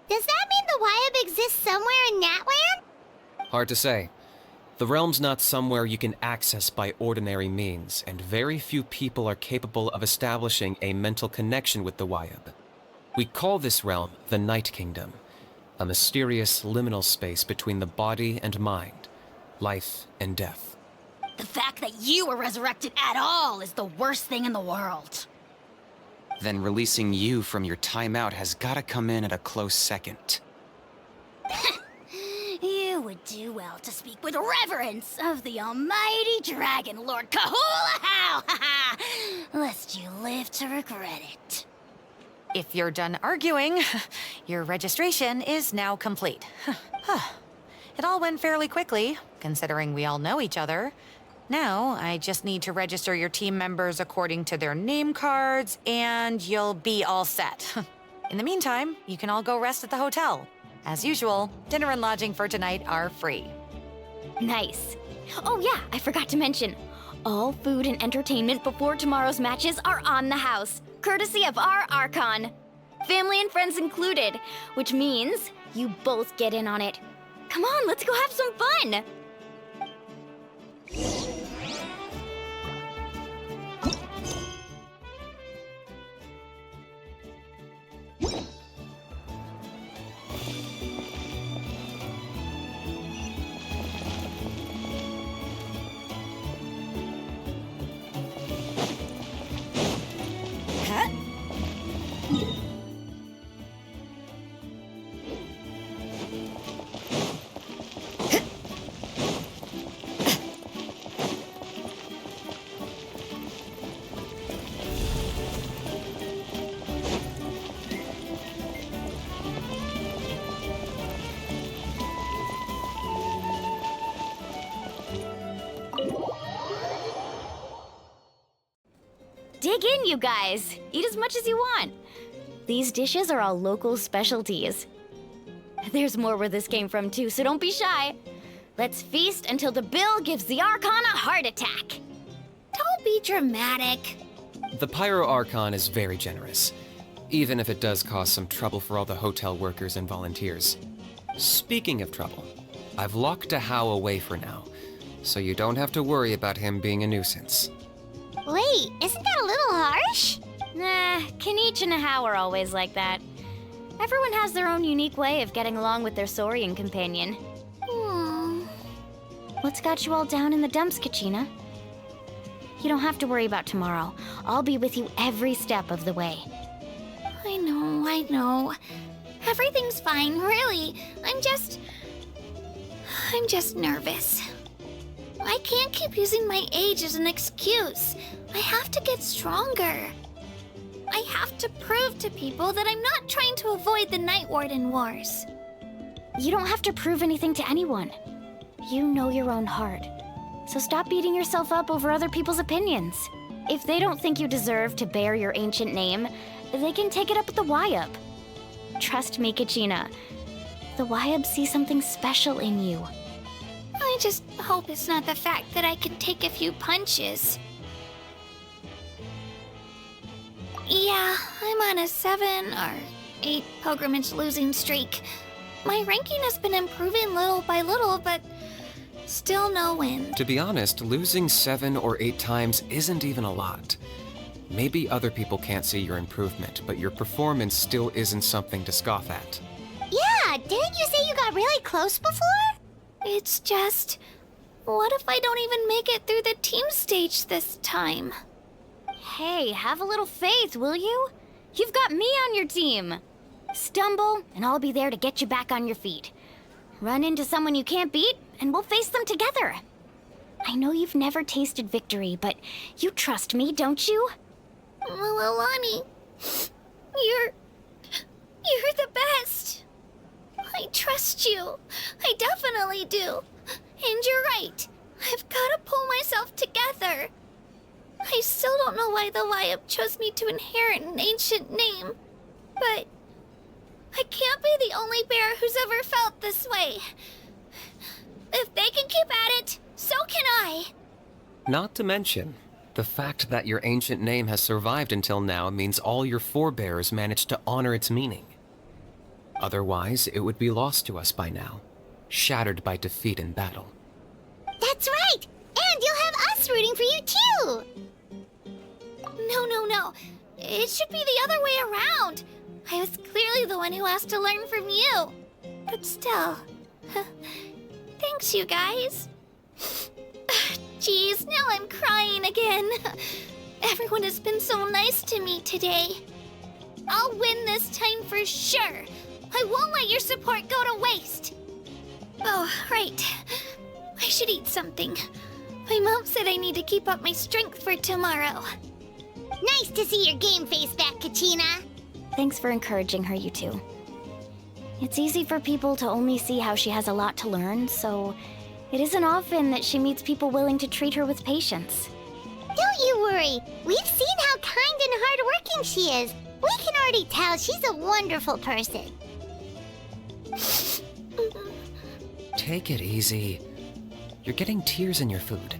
Does that mean the Wyab exists somewhere in Natlan? Hard to say. The realm's not somewhere you can access by ordinary means, and very few people are capable of establishing a mental connection with the Wyab. We call this realm the Night Kingdom, a mysterious liminal space between the body and mind, life and death. The fact that you were resurrected at all is the worst thing in the world. Then releasing you from your timeout has gotta come in at a close second. You would do well to speak with reverence of the almighty Dragon Lord Kahula-How! Lest you live to regret it. If you're done arguing, your registration is now complete. It all went fairly quickly, considering we all know each other. Now, I just need to register your team members according to their name cards, and you'll be all set. In the meantime, you can all go rest at the hotel. As usual, dinner and lodging for tonight are free. Nice. Oh yeah, I forgot to mention. All food and entertainment before tomorrow's matches are on the house, courtesy of our Archon. Family and friends included, which means you both get in on it. Come on, let's go have some fun! Dig in, you guys. Eat as much as you want. These dishes are all local specialties. There's more where this came from too, so don't be shy. Let's feast until the bill gives the Archon a heart attack. Don't be dramatic. The Pyro Archon is very generous, even if it does cause some trouble for all the hotel workers and volunteers. Speaking of trouble, I've locked Ahau away for now, so you don't have to worry about him being a nuisance. Wait, isn't that a little harsh? Nah, Kanich and Ahau are always like that. Everyone has their own unique way of getting along with their Saurian companion. What's got you all down in the dumps, Kachina? You don't have to worry about tomorrow. I'll be with you every step of the way. I know. Everything's fine, really. I'm just nervous. I can't keep using my age as an excuse. I have to get stronger. I have to prove to people that I'm not trying to avoid the Night Warden Wars. You don't have to prove anything to anyone. You know your own heart. So stop beating yourself up over other people's opinions. If they don't think you deserve to bear your ancient name, they can take it up with the Wyab. Trust me, Kachina. The Wyab see something special in you. I just hope it's not the fact that I can take a few punches. Yeah, I'm on a 7 or 8 pilgrimage losing streak. My ranking has been improving little by little, but still no win. To be honest, losing 7 or 8 times isn't even a lot. Maybe other people can't see your improvement, but your performance still isn't something to scoff at. Yeah, didn't you say you got really close before? It's just, what if I don't even make it through the team stage this time? Hey, have a little faith, will you? You've got me on your team. Stumble, and I'll be there to get you back on your feet. Run into someone you can't beat, and we'll face them together. I know you've never tasted victory, but you trust me, don't you? Well, Alani, you're the best. I trust you. I definitely do. And you're right. I've got to pull myself together. I still don't know why the Wyab chose me to inherit an ancient name. But I can't be the only bear who's ever felt this way. If they can keep at it, so can I. Not to mention, the fact that your ancient name has survived until now means all your forebears managed to honor its meaning. Otherwise, it would be lost to us by now, shattered by defeat in battle. That's right! And you'll have us rooting for you too! No. It should be the other way around. I was clearly the one who asked to learn from you. But still, thanks, you guys. Geez, now I'm crying again. Everyone has been so nice to me today. I'll win this time for sure. I won't let your support go to waste. Oh, right. I should eat something. My mom said I need to keep up my strength for tomorrow. Nice to see your game face back, Kachina. Thanks for encouraging her, you two. It's easy for people to only see how she has a lot to learn, so it isn't often that she meets people willing to treat her with patience. Don't you worry. We've seen how kind and hardworking she is. We can already tell she's a wonderful person. Take it easy. You're getting tears in your food.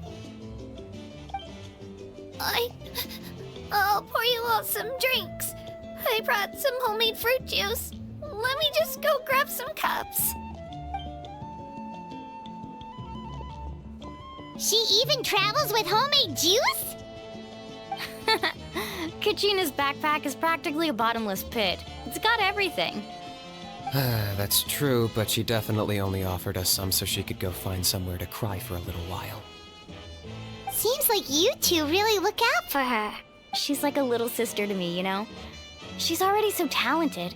I'll pour you all some drinks. I brought some homemade fruit juice. Let me just go grab some cups. She even travels with homemade juice? Kachina's backpack is practically a bottomless pit. It's got everything. That's true, but she definitely only offered us some so she could go find somewhere to cry for a little while. Seems like you two really look out for her. She's like a little sister to me, you know? She's already so talented.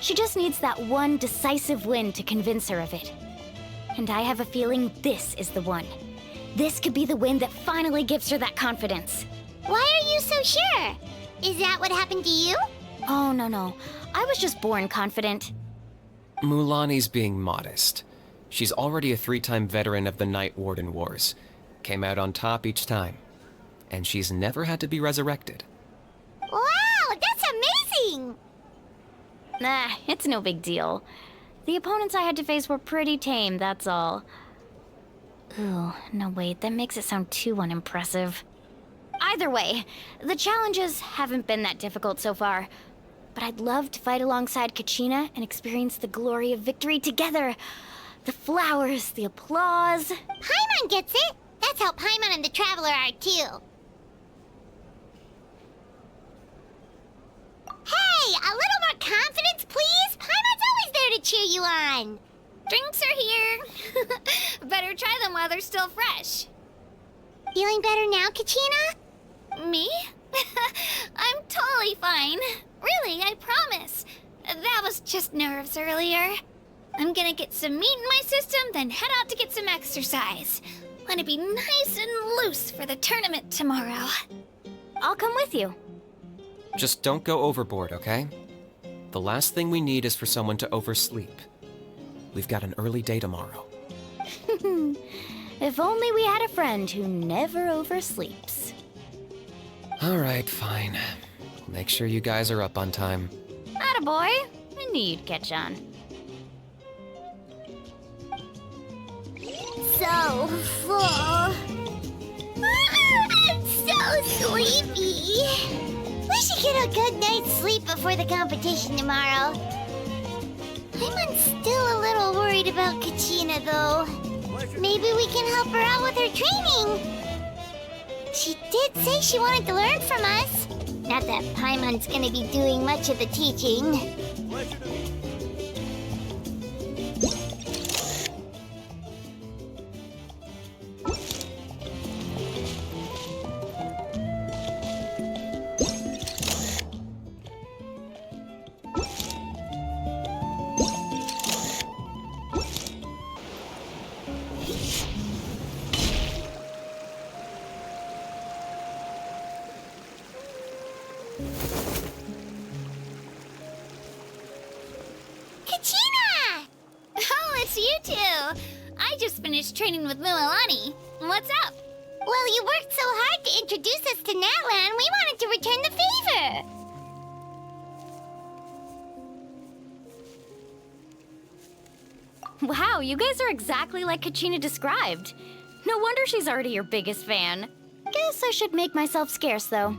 She just needs that one decisive win to convince her of it. And I have a feeling this is the one. This could be the win that finally gives her that confidence. Why are you so sure? Is that what happened to you? Oh, no. I was just born confident. Mulani's being modest. She's already a 3-time veteran of the Night Warden Wars. Came out on top each time. And she's never had to be resurrected. Wow, that's amazing! Nah, it's no big deal. The opponents I had to face were pretty tame, that's all. Ooh, no wait, that makes it sound too unimpressive. Either way, the challenges haven't been that difficult so far. But I'd love to fight alongside Kachina and experience the glory of victory together. The flowers, the applause. Paimon gets it! That's how Paimon and the Traveler are too. Hey, a little more confidence, please? Paimon's always there to cheer you on. Drinks are here. Better try them while they're still fresh. Feeling better now, Kachina? Me? I'm totally fine. Really, I promise. That was just nerves earlier. I'm gonna get some meat in my system, then head out to get some exercise. Want to be nice and loose for the tournament tomorrow. I'll come with you. Just don't go overboard, okay? The last thing we need is for someone to oversleep. We've got an early day tomorrow. If only we had a friend who never oversleeps. All right, fine. Make sure you guys are up on time. Attaboy. I knew you'd catch on. So full. I'm so sleepy. We should get a good night's sleep before the competition tomorrow. I'm still a little worried about Kachina, though. Maybe we can help her out with her training. She did say she wanted to learn from us. Not that Paimon's gonna be doing much of the teaching. Kachina! Oh, it's you two. I just finished training with Mulani. What's up? Well, you worked so hard to introduce us to Natlan, we wanted to return the favor. Wow, you guys are exactly like Kachina described. No wonder she's already your biggest fan. Guess I should make myself scarce, though.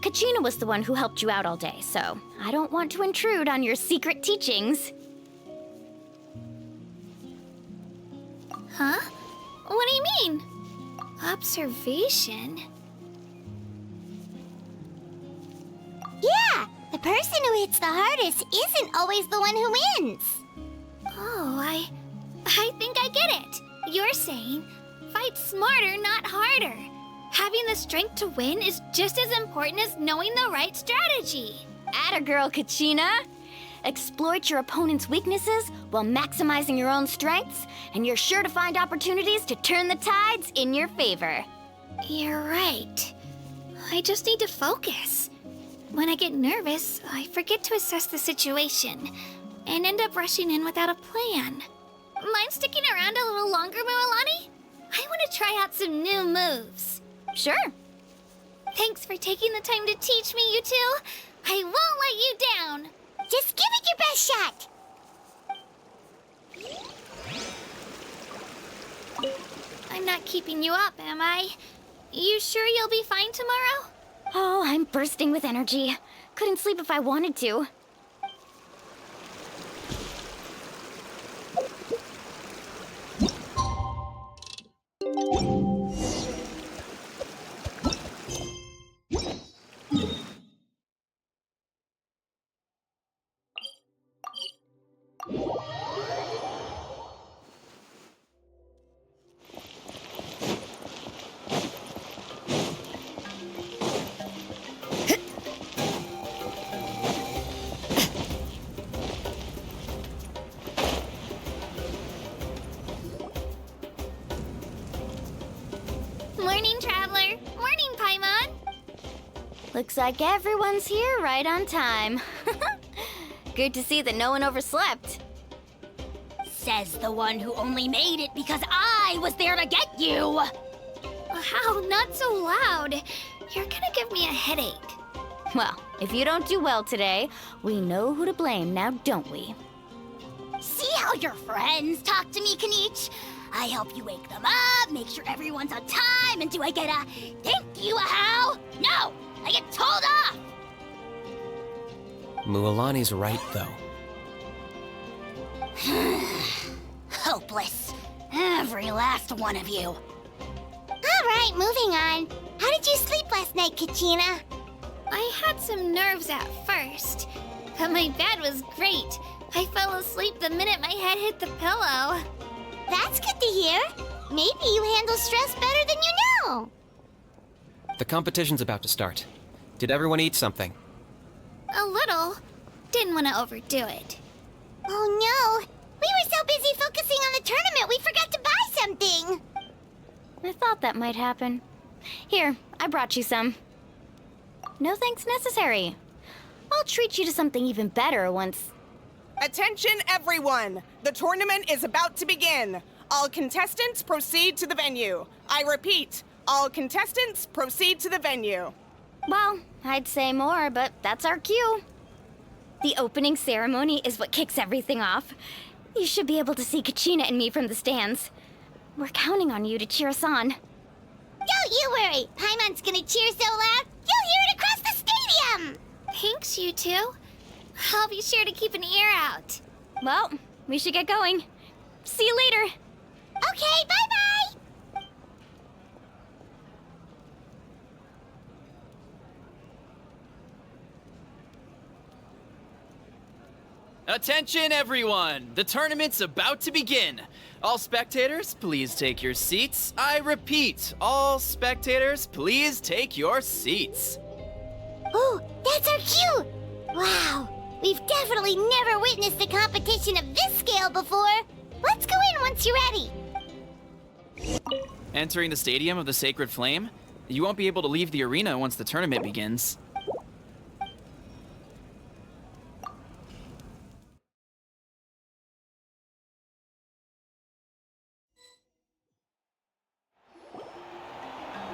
Kachina was the one who helped you out all day, so I don't want to intrude on your secret teachings. Huh? What do you mean? Observation? Yeah, the person who hits the hardest isn't always the one who wins. Oh, I think I get it. You're saying, fight smarter, not harder. Having the strength to win is just as important as knowing the right strategy. Atta girl, Kachina! Exploit your opponent's weaknesses while maximizing your own strengths, and you're sure to find opportunities to turn the tides in your favor. You're right. I just need to focus. When I get nervous, I forget to assess the situation and end up rushing in without a plan. Mind sticking around a little longer, Mualani? I want to try out some new moves. Sure. Thanks for taking the time to teach me, you two. I won't let you down. Just give it your best shot. I'm not keeping you up, am I? You sure you'll be fine tomorrow? Oh, I'm bursting with energy. Couldn't sleep if I wanted to. Morning, Traveler. Morning, Paimon. Looks like everyone's here right on time. Good to see that no one overslept. Says the one who only made it because I was there to get you! How? Not so loud. You're gonna give me a headache. Well, if you don't do well today, we know who to blame now, don't we? See how your friends talk to me, Kanich? I help you wake them up, make sure everyone's on time, and do I get a thank you, a how? No! I get told off! Mualani's right, though. Hopeless. Every last one of you. All right, moving on. How did you sleep last night, Kachina? I had some nerves at first, but my bed was great. I fell asleep the minute my head hit the pillow. That's good to hear. Maybe you handle stress better than you know. The competition's about to start. Did everyone eat something? A little. Didn't want to overdo it. Oh no! We were so busy focusing on the tournament we forgot to buy something! I thought that might happen. Here, I brought you some. No thanks necessary. I'll treat you to something even better once... Attention, everyone! The tournament is about to begin. All contestants proceed to the venue. I repeat, all contestants proceed to the venue. Well, I'd say more, but that's our cue. The opening ceremony is what kicks everything off. You should be able to see Kachina and me from the stands. We're counting on you to cheer us on. Don't you worry! Paimon's gonna cheer so loud, you'll hear it across the stadium! Thanks, you two. I'll be sure to keep an ear out. Well, we should get going. See you later. Okay, bye-bye! Attention, everyone! The tournament's about to begin. All spectators, please take your seats. I repeat, all spectators, please take your seats. Ooh, that's our cue! Wow, we've definitely never witnessed a competition of this scale before. Let's go in once you're ready. Entering the Stadium of the Sacred Flame, you won't be able to leave the arena once the tournament begins.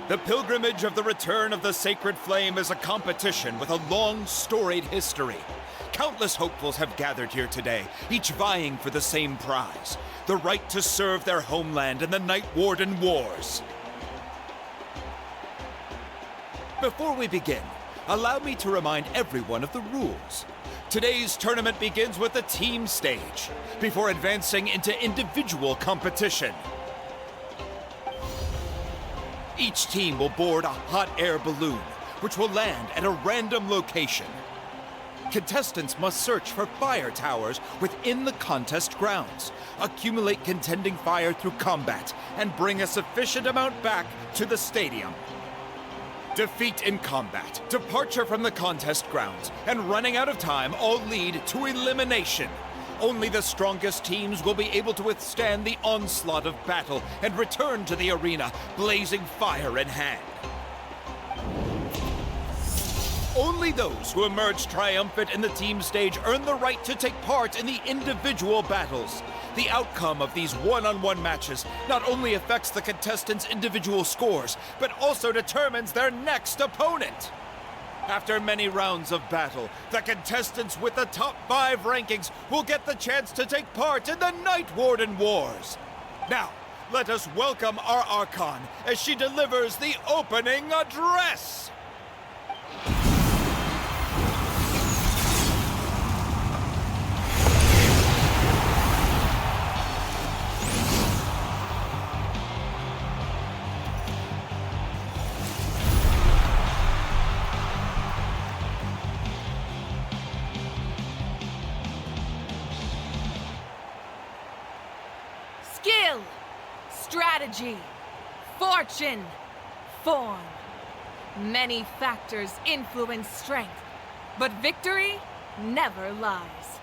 The Pilgrimage of the Return of the Sacred Flame is a competition with a long, storied history. Countless hopefuls have gathered here today, each vying for the same prize, the right to serve their homeland in the Night Warden Wars. Before we begin, allow me to remind everyone of the rules. Today's tournament begins with the team stage, before advancing into individual competition. Each team will board a hot air balloon, which will land at a random location. Contestants must search for fire towers within the contest grounds, accumulate contending fire through combat, and bring a sufficient amount back to the stadium. Defeat in combat, departure from the contest grounds, and running out of time all lead to elimination. Only the strongest teams will be able to withstand the onslaught of battle and return to the arena, blazing fire in hand. Only those who emerge triumphant in the team stage earn the right to take part in the individual battles. The outcome of these one-on-one matches not only affects the contestants' individual scores, but also determines their next opponent. After many rounds of battle, the contestants with the top 5 rankings will get the chance to take part in the Night Warden Wars. Now, let us welcome our Archon as she delivers the opening address. Skill, strategy, fortune, form. Many factors influence strength, but victory never lies.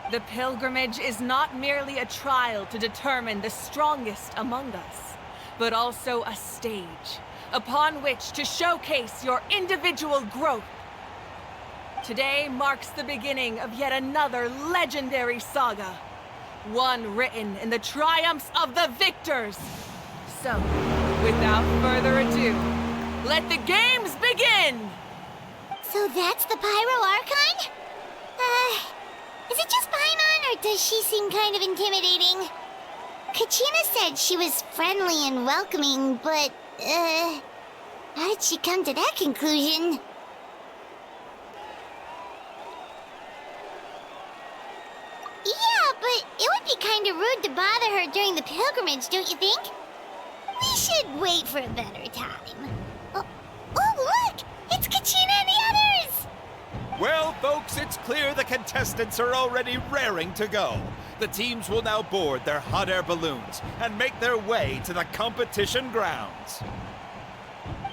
The pilgrimage is not merely a trial to determine the strongest among us, but also a stage upon which to showcase your individual growth. Today marks the beginning of yet another legendary saga. One written in the triumphs of the victors. So, without further ado, let the games begin! So that's the Pyro Archon? Is it just Paimon, or does she seem kind of intimidating? Kachina said she was friendly and welcoming, but, how did she come to that conclusion? Yeah, but it would be kind of rude to bother her during the pilgrimage, don't you think? We should wait for a better time. Oh, look! It's Kachina and the others! Well, folks, it's clear the contestants are already raring to go. The teams will now board their hot air balloons and make their way to the competition grounds.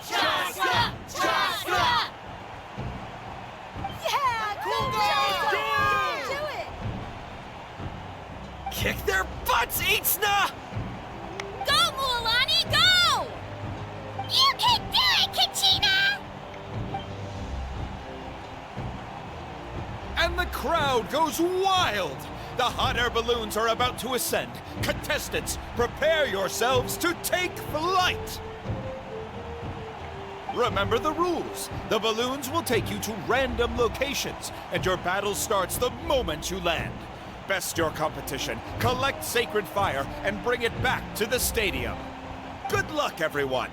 Chaska! Chaska! Yeah, cool girl! Do it! Kick their butts, Itzna! Go, Mualani, go! You can do it, Kachina! And the crowd goes wild! The hot air balloons are about to ascend. Contestants, prepare yourselves to take flight! Remember the rules. The balloons will take you to random locations, and your battle starts the moment you land. Best your competition, collect sacred fire, and bring it back to the stadium. Good luck, everyone!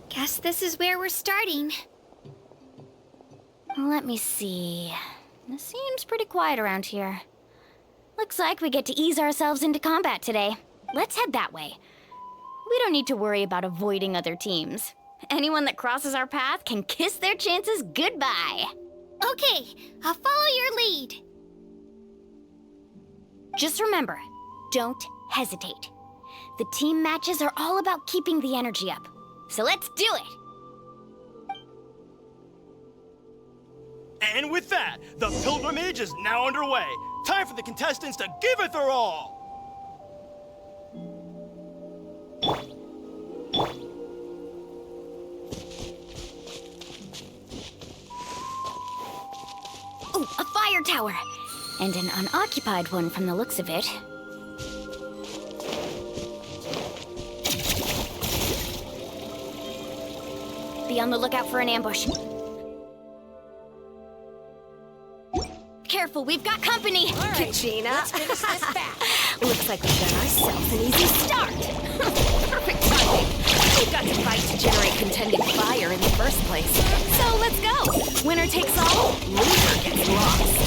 Guess this is where we're starting. Let me see. It seems pretty quiet around here. Looks like we get to ease ourselves into combat today. Let's head that way. We don't need to worry about avoiding other teams. Anyone that crosses our path can kiss their chances goodbye. Okay, I'll follow your lead. Just remember, don't hesitate. The team matches are all about keeping the energy up. So let's do it! And with that, the pilgrimage is now underway. Time for the contestants to give it their all! guard tower. And an unoccupied one from the looks of it. Be on the lookout for an ambush. Careful, we've got company! Kachina, let's finish this fast. Looks like we've got ourselves an easy start. Perfect timing. We've got to fight to generate contending fire in the first place. So let's go. Winner takes all, loser gets lost.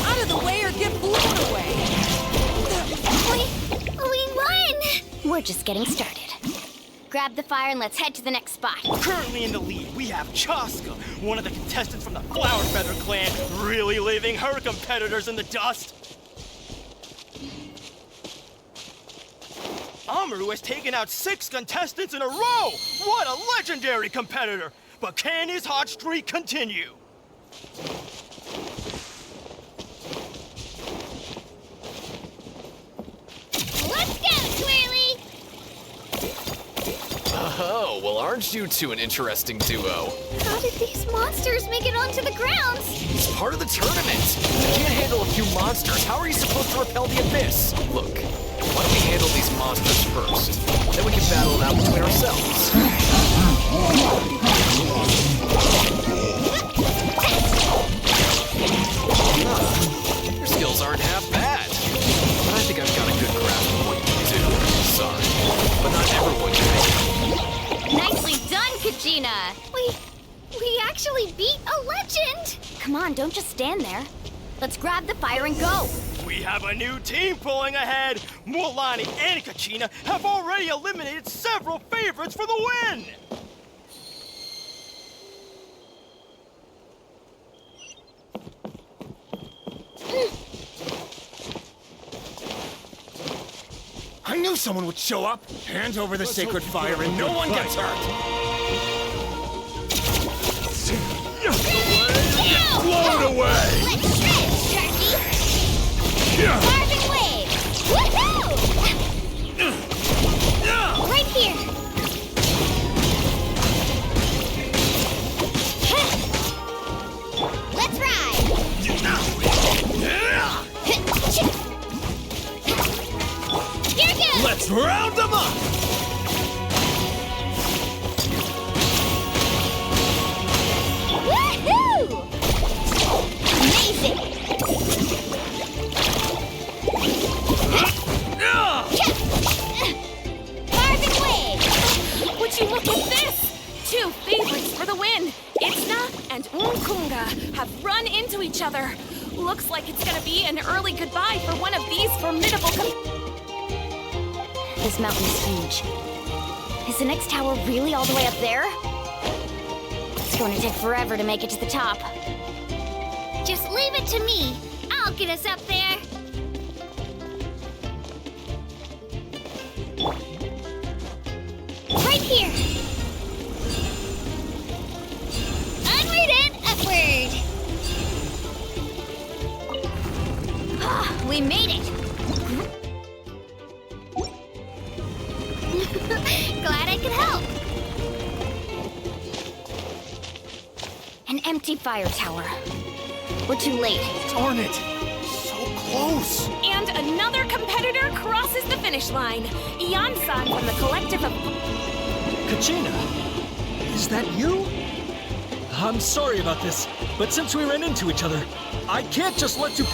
Out of the way or get blown away. We won! We're just getting started. Grab the fire and let's head to the next spot. Currently in the lead, we have Chaska, one of the contestants from the Flower Feather clan, really leaving her competitors in the dust. Amaru has taken out 6 contestants in a row! What a legendary competitor! But can his hot streak continue? Let's go, Twirly! Oh, well, aren't you two an interesting duo? How did these monsters make it onto the grounds? It's part of the tournament. You can't handle a few monsters. How are you supposed to repel the abyss? Look, why don't we handle these monsters first? Then we can battle it out between ourselves. Your skills aren't half bad. But I think I've got a good grasp of what you can do. Sorry, but not everyone can make it. Nicely done, Kachina! We actually beat a legend! Come on, don't just stand there. Let's grab the fire and go! We have a new team pulling ahead! Mualani and Kachina have already eliminated several favorites for the win! I knew someone would show up! Hand over the sacred fire and no one gets hurt! Blown away! Let's shred, turkey! Carving wave! Woohoo! Right here! Let's ride! Here goes! Let's round them up! Woohoo! Amazing! Carving wave! Would you look at this? 2 favorites for the win. Itzna and Unkunga have run into each other. Looks like it's gonna be an early goodbye for one of these formidable This mountain is huge. Is the next tower really all the way up there? It's going to take forever to make it to the top. Just leave it to me. I'll get us up there. Right here. Onward and upward. Ah, we made it! Glad I could help. An empty fire tower. We're too late. Darn it! So close! And another competitor crosses the finish line. Ian-san from the collective of... Kachina, is that you? I'm sorry about this, but since we ran into each other, I can't just let you...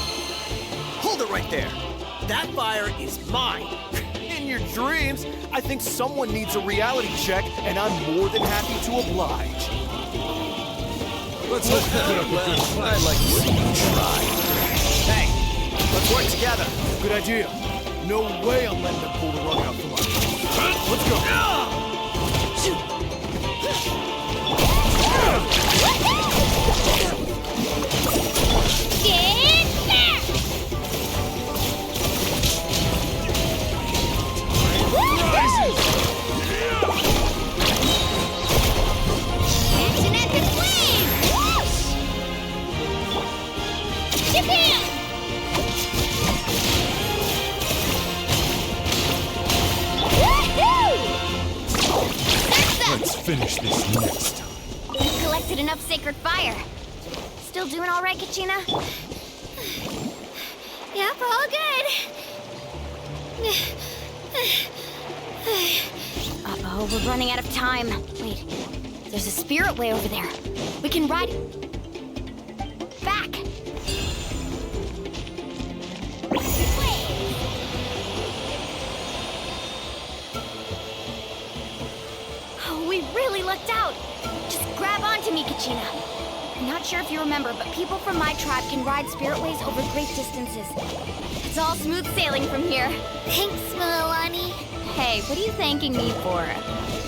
Hold it right there! That fire is mine! In your dreams, I think someone needs a reality check, and I'm more than happy to oblige. Let's hope you put up a good fight. I'd like to see you try. Hey, let's work together. Good idea. No way I'm letting them pull the rug out from under me. Let's go. It's an epic wave! Whoosh! Japan! Woohoo! Surf's up! finish this next time. We've collected enough sacred fire. Still doing all right, Kachina? Yep, all good. Uh-oh, we're running out of time. Wait, there's a spirit way over there. We can ride... back! Oh, we really lucked out. Just grab onto me, Kachina. I'm not sure if you remember, but people from my tribe can ride spiritways over great distances. It's all smooth sailing from here. Thanks, Mualani. Hey, what are you thanking me for?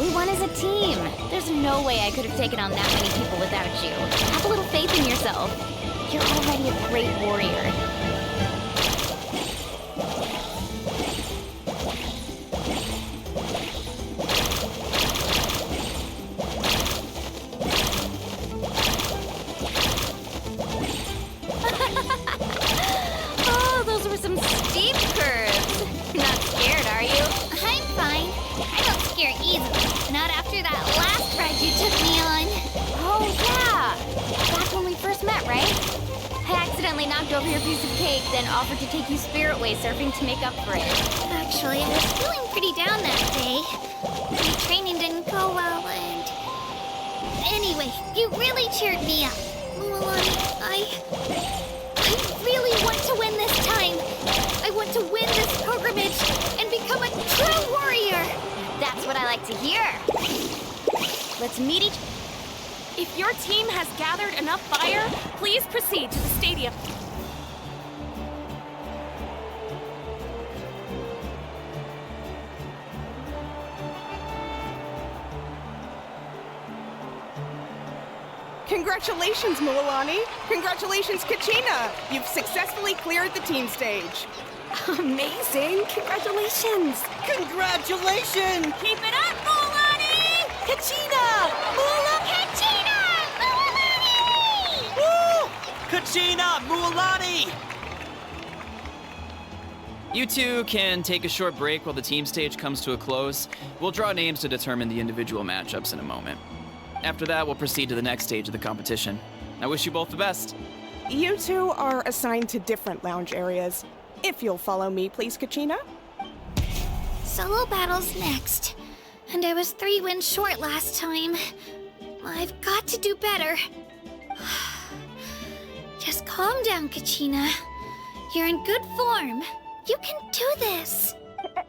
We won as a team. There's no way I could have taken on that many people without you. Have a little faith in yourself. You're already a great warrior. Oh, those were some steep curves. Not scared, are you? I'm fine. I don't scare easily. Not after that last ride you took me on. Oh, yeah. Back when we first met, right? I accidentally knocked over your piece of cake, then offered to take you spiritway surfing to make up for it. Actually, I was feeling pretty down that day. My training didn't go well, and... Anyway, you really cheered me up. Mualani, I really want to win this time. I want to win this pilgrimage and become a true warrior. That's what I like to hear. Let's meet each... If your team has gathered enough fire, please proceed to the stadium. Congratulations, Mualani. Congratulations, Kachina. You've successfully cleared the team stage. Amazing! Congratulations! Congratulations! Keep it up, Mualani! Kachina! Kachina! Mualani! Woo! Kachina! Mualani! You two can take a short break while the team stage comes to a close. We'll draw names to determine the individual matchups in a moment. After that, we'll proceed to the next stage of the competition. I wish you both the best. You two are assigned to different lounge areas. If you'll follow me, please, Kachina. Solo battle's next. And I was 3 wins short last time. I've got to do better. Just calm down, Kachina. You're in good form. You can do this.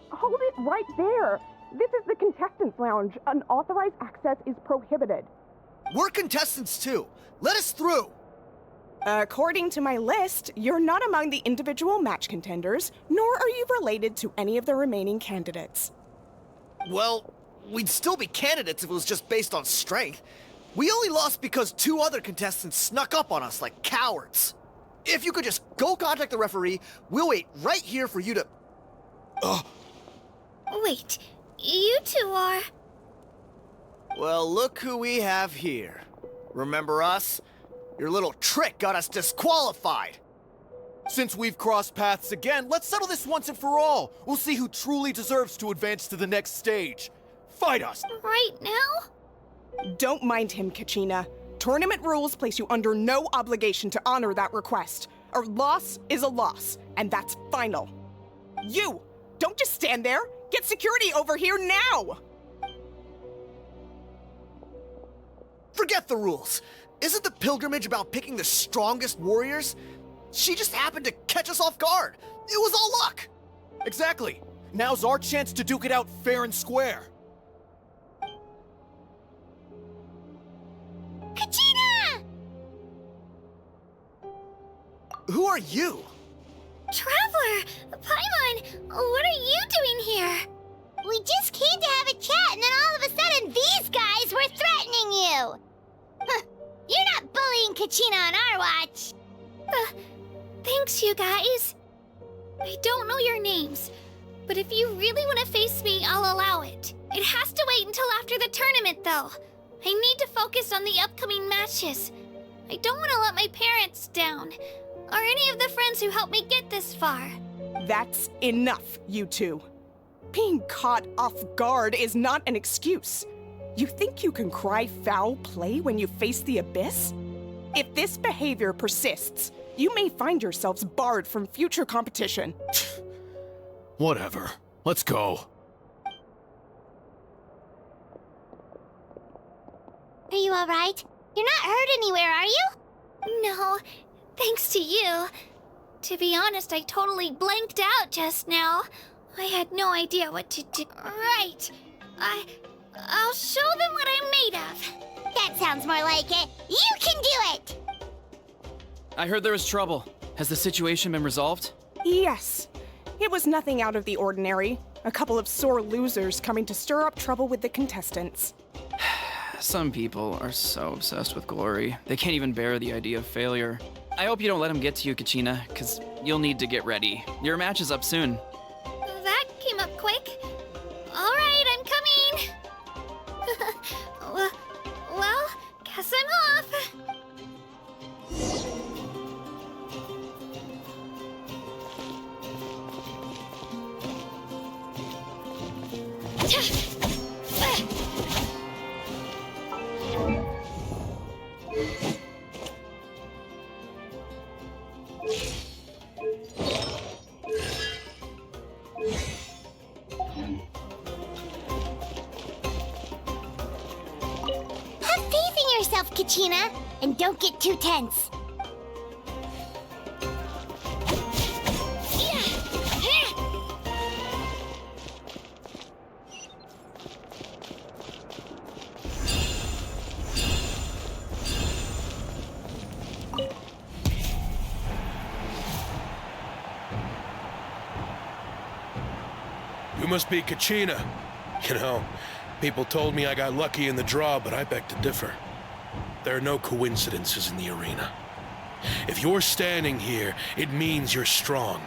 Hold it right there. This is the contestants' lounge. Unauthorized access is prohibited. We're contestants too. Let us through. According to my list, you're not among the individual match contenders, nor are you related to any of the remaining candidates. Well, we'd still be candidates if it was just based on strength. We only lost because 2 other contestants snuck up on us like cowards. If you could just go contact the referee, we'll wait right here for you to... Wait, you two are... Well, look who we have here. Remember us? Your little trick got us disqualified. Since we've crossed paths again, let's settle this once and for all. We'll see who truly deserves to advance to the next stage. Fight us! Right now? Don't mind him, Kachina. Tournament rules place you under no obligation to honor that request. A loss is a loss, and that's final. You! Don't just stand there! Get security over here now! Forget the rules. Isn't the pilgrimage about picking the strongest warriors? She just happened to catch us off guard. It was all luck. Exactly. Now's our chance to duke it out fair and square. Kachina! Who are you? Traveler! Paimon! What are you doing here? We just came to have a chat, and then all of a sudden these guys were threatening you! Huh. You're not bullying Kachina on our watch! Thanks, you guys. I don't know your names, but if you really want to face me, I'll allow it. It has to wait until after the tournament, though. I need to focus on the upcoming matches. I don't want to let my parents down, or any of the friends who helped me get this far. That's enough, you two. Being caught off guard is not an excuse. You think you can cry foul play when you face the abyss? If this behavior persists, you may find yourselves barred from future competition. Whatever. Let's go. Are you alright? You're not hurt anywhere, are you? No, thanks to you. To be honest, I totally blanked out just now. I had no idea what to do. Right. I'll show them what I'm made of. That sounds more like it. You can do it! I heard there was trouble. Has the situation been resolved? Yes. It was nothing out of the ordinary. A couple of sore losers coming to stir up trouble with the contestants. Some people are so obsessed with glory, they can't even bear the idea of failure. I hope you don't let them get to you, Kachina, because you'll need to get ready. Your match is up soon. That came up quick. All right, I'm coming. Well, guess I'm off. Have faith in yourself, Kachina, and don't get too tense. You must be Kachina. You know, people told me I got lucky in the draw, but I beg to differ. There are no coincidences in the arena. If you're standing here, it means you're strong,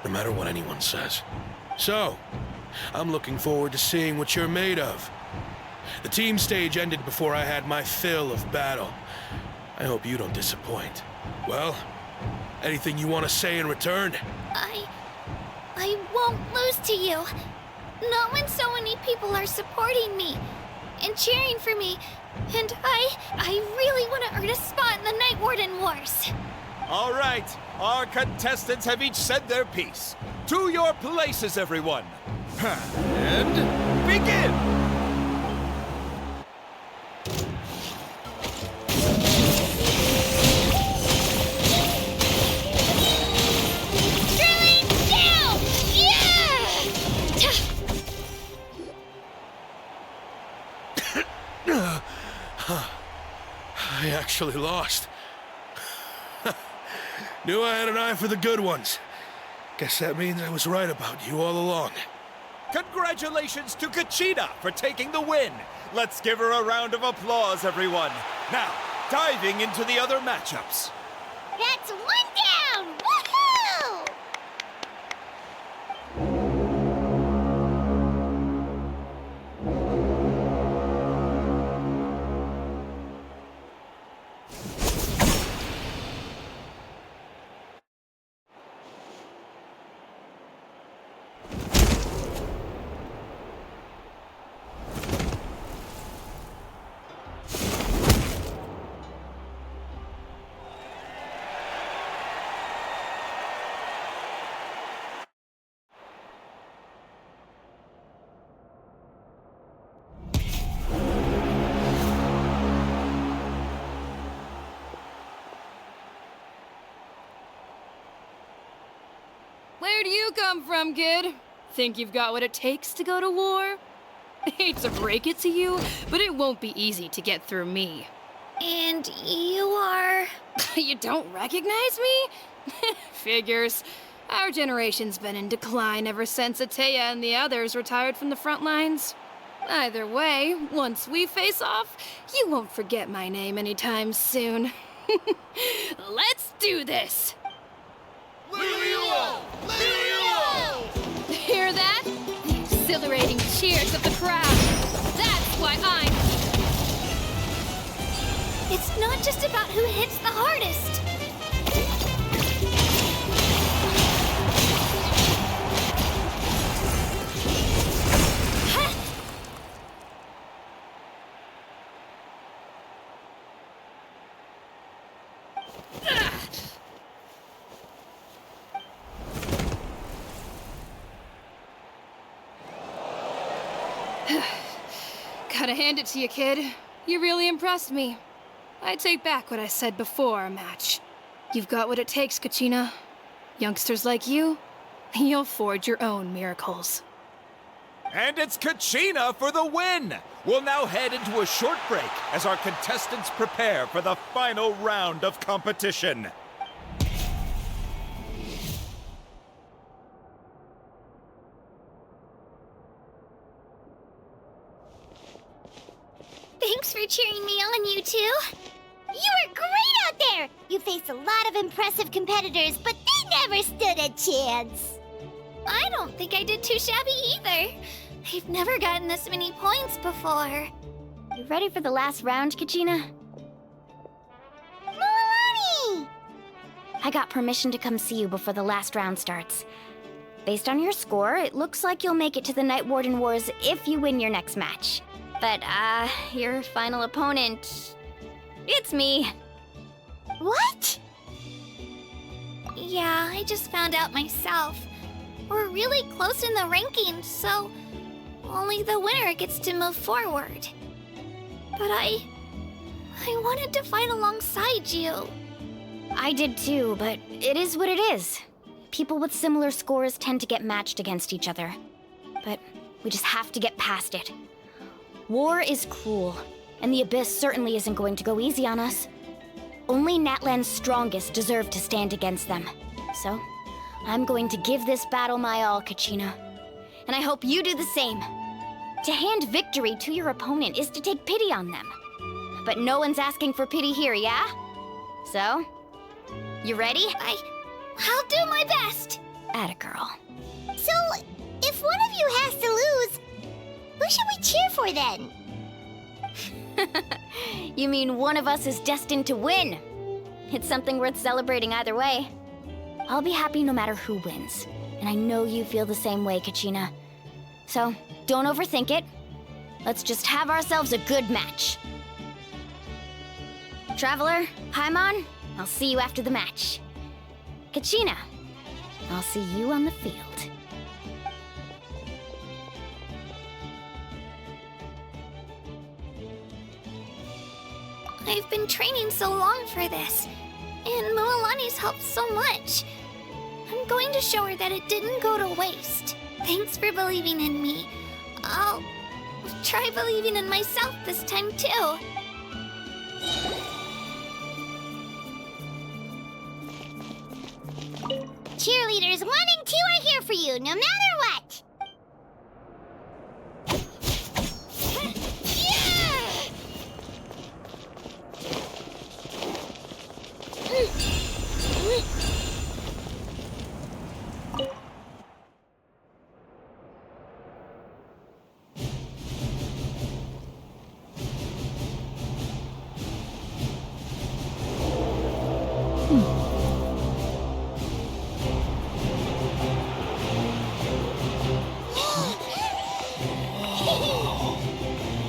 no matter what anyone says. So, I'm looking forward to seeing what you're made of. The team stage ended before I had my fill of battle. I hope you don't disappoint. Well, anything you want to say in return? I won't lose to you. Not when so many people are supporting me and cheering for me. And I really want to earn a spot in the Night Warden Wars. All right, our contestants have each said their piece. To your places, everyone. And begin! I actually lost. Knew I had an eye for the good ones. Guess that means I was right about you all along. Congratulations to Kachina for taking the win. Let's give her a round of applause, everyone. Now, diving into the other matchups. That's one down! Woohoo! Where do you come from, kid? Think you've got what it takes to go to war? Hate to break it to you, but it won't be easy to get through me. And you are... You don't recognize me? Figures. Our generation's been in decline ever since Ateya and the others retired from the front lines. Either way, once we face off, you won't forget my name anytime soon. Let's do this! Hear that? The exhilarating cheers of the crowd. That's why I'm... It's not just about who hits the hardest. Gotta hand it to you, kid. You really impressed me. I take back what I said before our match. You've got what it takes, Kachina. Youngsters like you, you'll forge your own miracles. And it's Kachina for the win! We'll now head into a short break as our contestants prepare for the final round of competition. Thanks for cheering me on, you two. You were great out there! You faced a lot of impressive competitors, but they never stood a chance. I don't think I did too shabby either. I've never gotten this many points before. You ready for the last round, Kachina? Milani! I got permission to come see you before the last round starts. Based on your score, it looks like you'll make it to the Night Warden Wars if you win your next match. But, your final opponent... it's me. What? Yeah, I just found out myself. We're really close in the rankings, so only the winner gets to move forward. But I wanted to fight alongside you. I did too, but it is what it is. People with similar scores tend to get matched against each other. But we just have to get past it. War is cruel, and the Abyss certainly isn't going to go easy on us. Only Natlan's strongest deserve to stand against them. So, I'm going to give this battle my all, Kachina. And I hope you do the same. To hand victory to your opponent is to take pity on them. But no one's asking for pity here, yeah? So, you ready? I'll do my best. Atta girl. So, if one of you has to lose, who should we cheer for then? You mean one of us is destined to win? It's something worth celebrating either way. I'll be happy no matter who wins. And I know you feel the same way, Kachina. So, don't overthink it. Let's just have ourselves a good match. Traveler, Paimon, I'll see you after the match. Kachina, I'll see you on the field. I've been training so long for this, and Mualani's helped so much. I'm going to show her that it didn't go to waste. Thanks for believing in me. I'll try believing in myself this time too. Cheerleaders 1 and 2 are here for you, no matter what.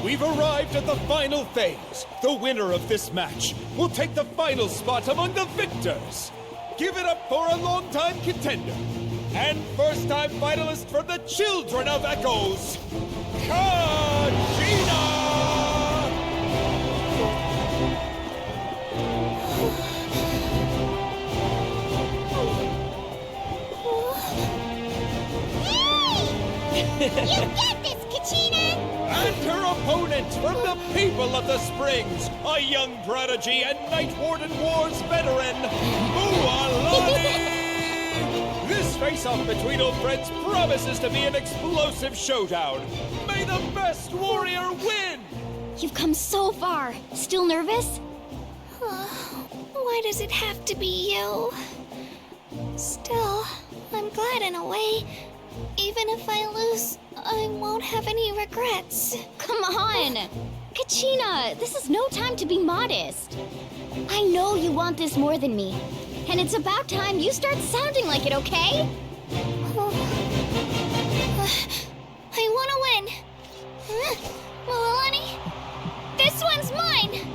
We've arrived at the final phase. The winner of this match will take the final spot among the victors. Give it up for a longtime contender and first-time finalist for the Children of Echoes, Kachina! You got this, Kachina! And her opponent from the people of the Springs, a young prodigy and Night Warden Wars veteran, Mualani! This face-off between old friends promises to be an explosive showdown. May the best warrior win! You've come so far. Still nervous? Why does it have to be you? Still, I'm glad in a way. Even if I lose, I won't have any regrets. Come on! Kachina, this is no time to be modest. I know you want this more than me. And it's about time you start sounding like it, okay? I want to win. Mualani, this one's mine!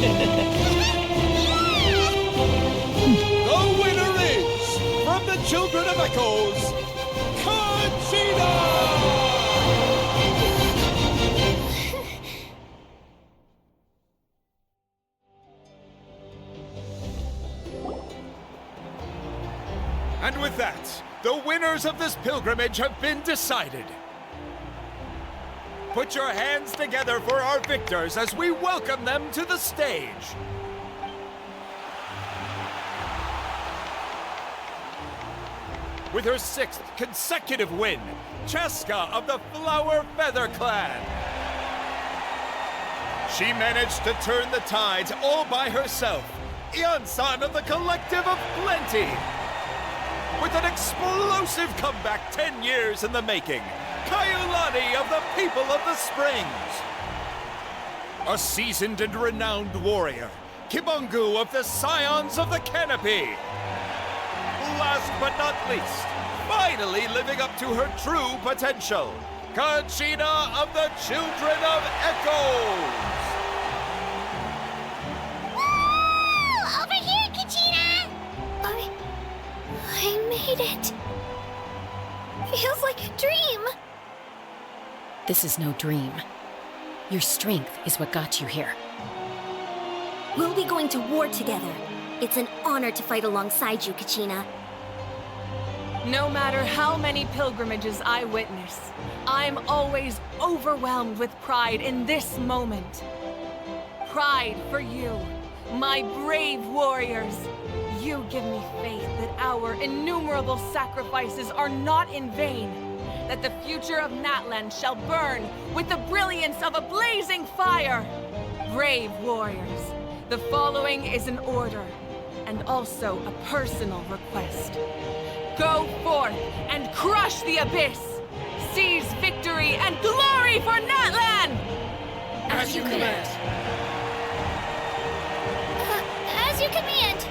The winner is, from the Children of Echoes, Conchita! And with that, the winners of this pilgrimage have been decided. Put your hands together for our victors as we welcome them to the stage. With her 6th consecutive win, Cheska of the Flower Feather Clan. She managed to turn the tides all by herself. Ian-san of the Collective of Plenty. With an explosive comeback 10 years in the making, Kaiulani of the People of the Springs. A seasoned and renowned warrior, Kibungu of the Scions of the Canopy. Last but not least, finally living up to her true potential, Conchita of the Children of Echoes. Woo! Over here, Conchita! I made it. Feels like a dream. This is no dream. Your strength is what got you here. We'll be going to war together. It's an honor to fight alongside you, Kachina. No matter how many pilgrimages I witness, I'm always overwhelmed with pride in this moment. Pride for you, my brave warriors. You give me faith that our innumerable sacrifices are not in vain, that the future of Natlan shall burn with the brilliance of a blazing fire. Brave warriors, the following is an order, and also a personal request. Go forth and crush the abyss! Seize victory and glory for Natlan! As you command. As you command.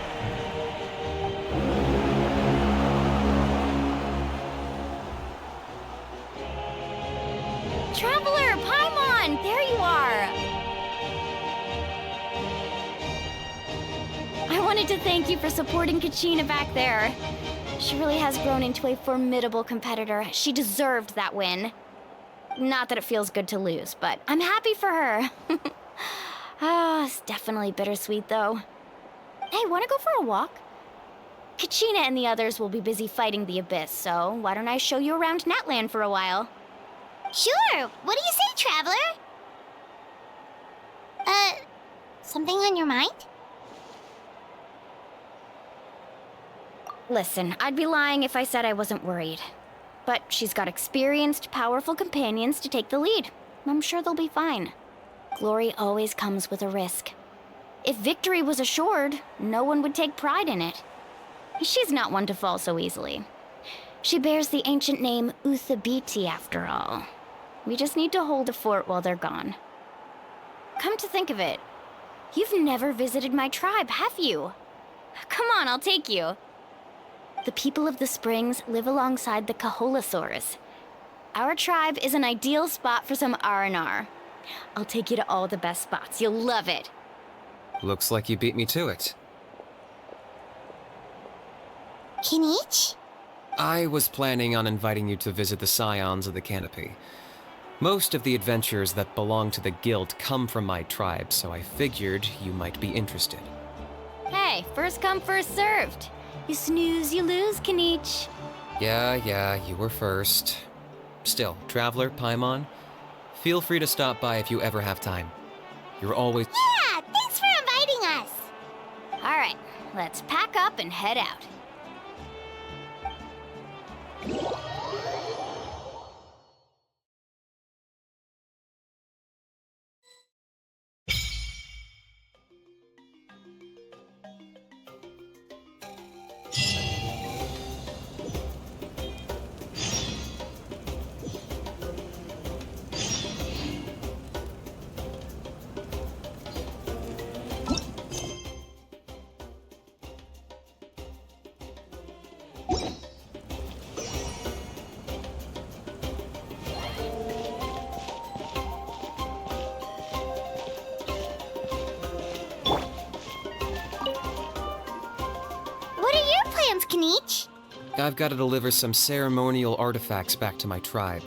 Traveler, Paimon, there you are! I wanted to thank you for supporting Kachina back there. She really has grown into a formidable competitor. She deserved that win. Not that it feels good to lose, but I'm happy for her. It's definitely bittersweet, though. Hey, wanna go for a walk? Kachina and the others will be busy fighting the Abyss, so why don't I show you around Natlan for a while? Sure. What do you say, Traveler? Something on your mind? Listen, I'd be lying if I said I wasn't worried. But she's got experienced, powerful companions to take the lead. I'm sure they'll be fine. Glory always comes with a risk. If victory was assured, no one would take pride in it. She's not one to fall so easily. She bears the ancient name Uthabiti, after all. We just need to hold the fort while they're gone. Come to think of it, you've never visited my tribe, have you? Come on, I'll take you. The people of the Springs live alongside the Kaholasaurus. Our tribe is an ideal spot for some R&R. I'll take you to all the best spots. You'll love it. Looks like you beat me to it. Kinich? I was planning on inviting you to visit the Scions of the Canopy. Most of the adventures that belong to the Guild come from my tribe, so I figured you might be interested. Hey, first come, first served. You snooze, you lose, Kinich. Yeah, you were first. Still, Traveler, Paimon, feel free to stop by if you ever have time. You're always— Yeah, thanks for inviting us. All right, let's pack up and head out. Kanichi? I've got to deliver some ceremonial artifacts back to my tribe.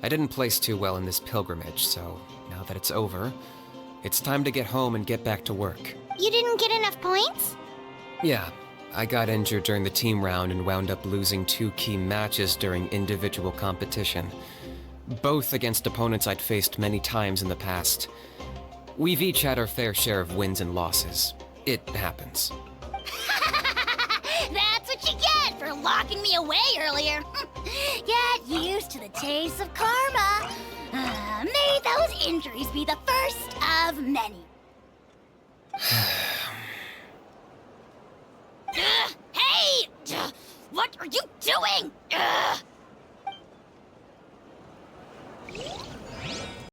I didn't place too well in this pilgrimage, so now that it's over, it's time to get home and get back to work. You didn't get enough points? Yeah, I got injured during the team round and wound up losing 2 key matches during individual competition. Both against opponents I'd faced many times in the past. We've each had our fair share of wins and losses. It happens. That's what you get for locking me away earlier. Get used to the taste of karma. May those injuries be the first of many. Hey! What are you doing?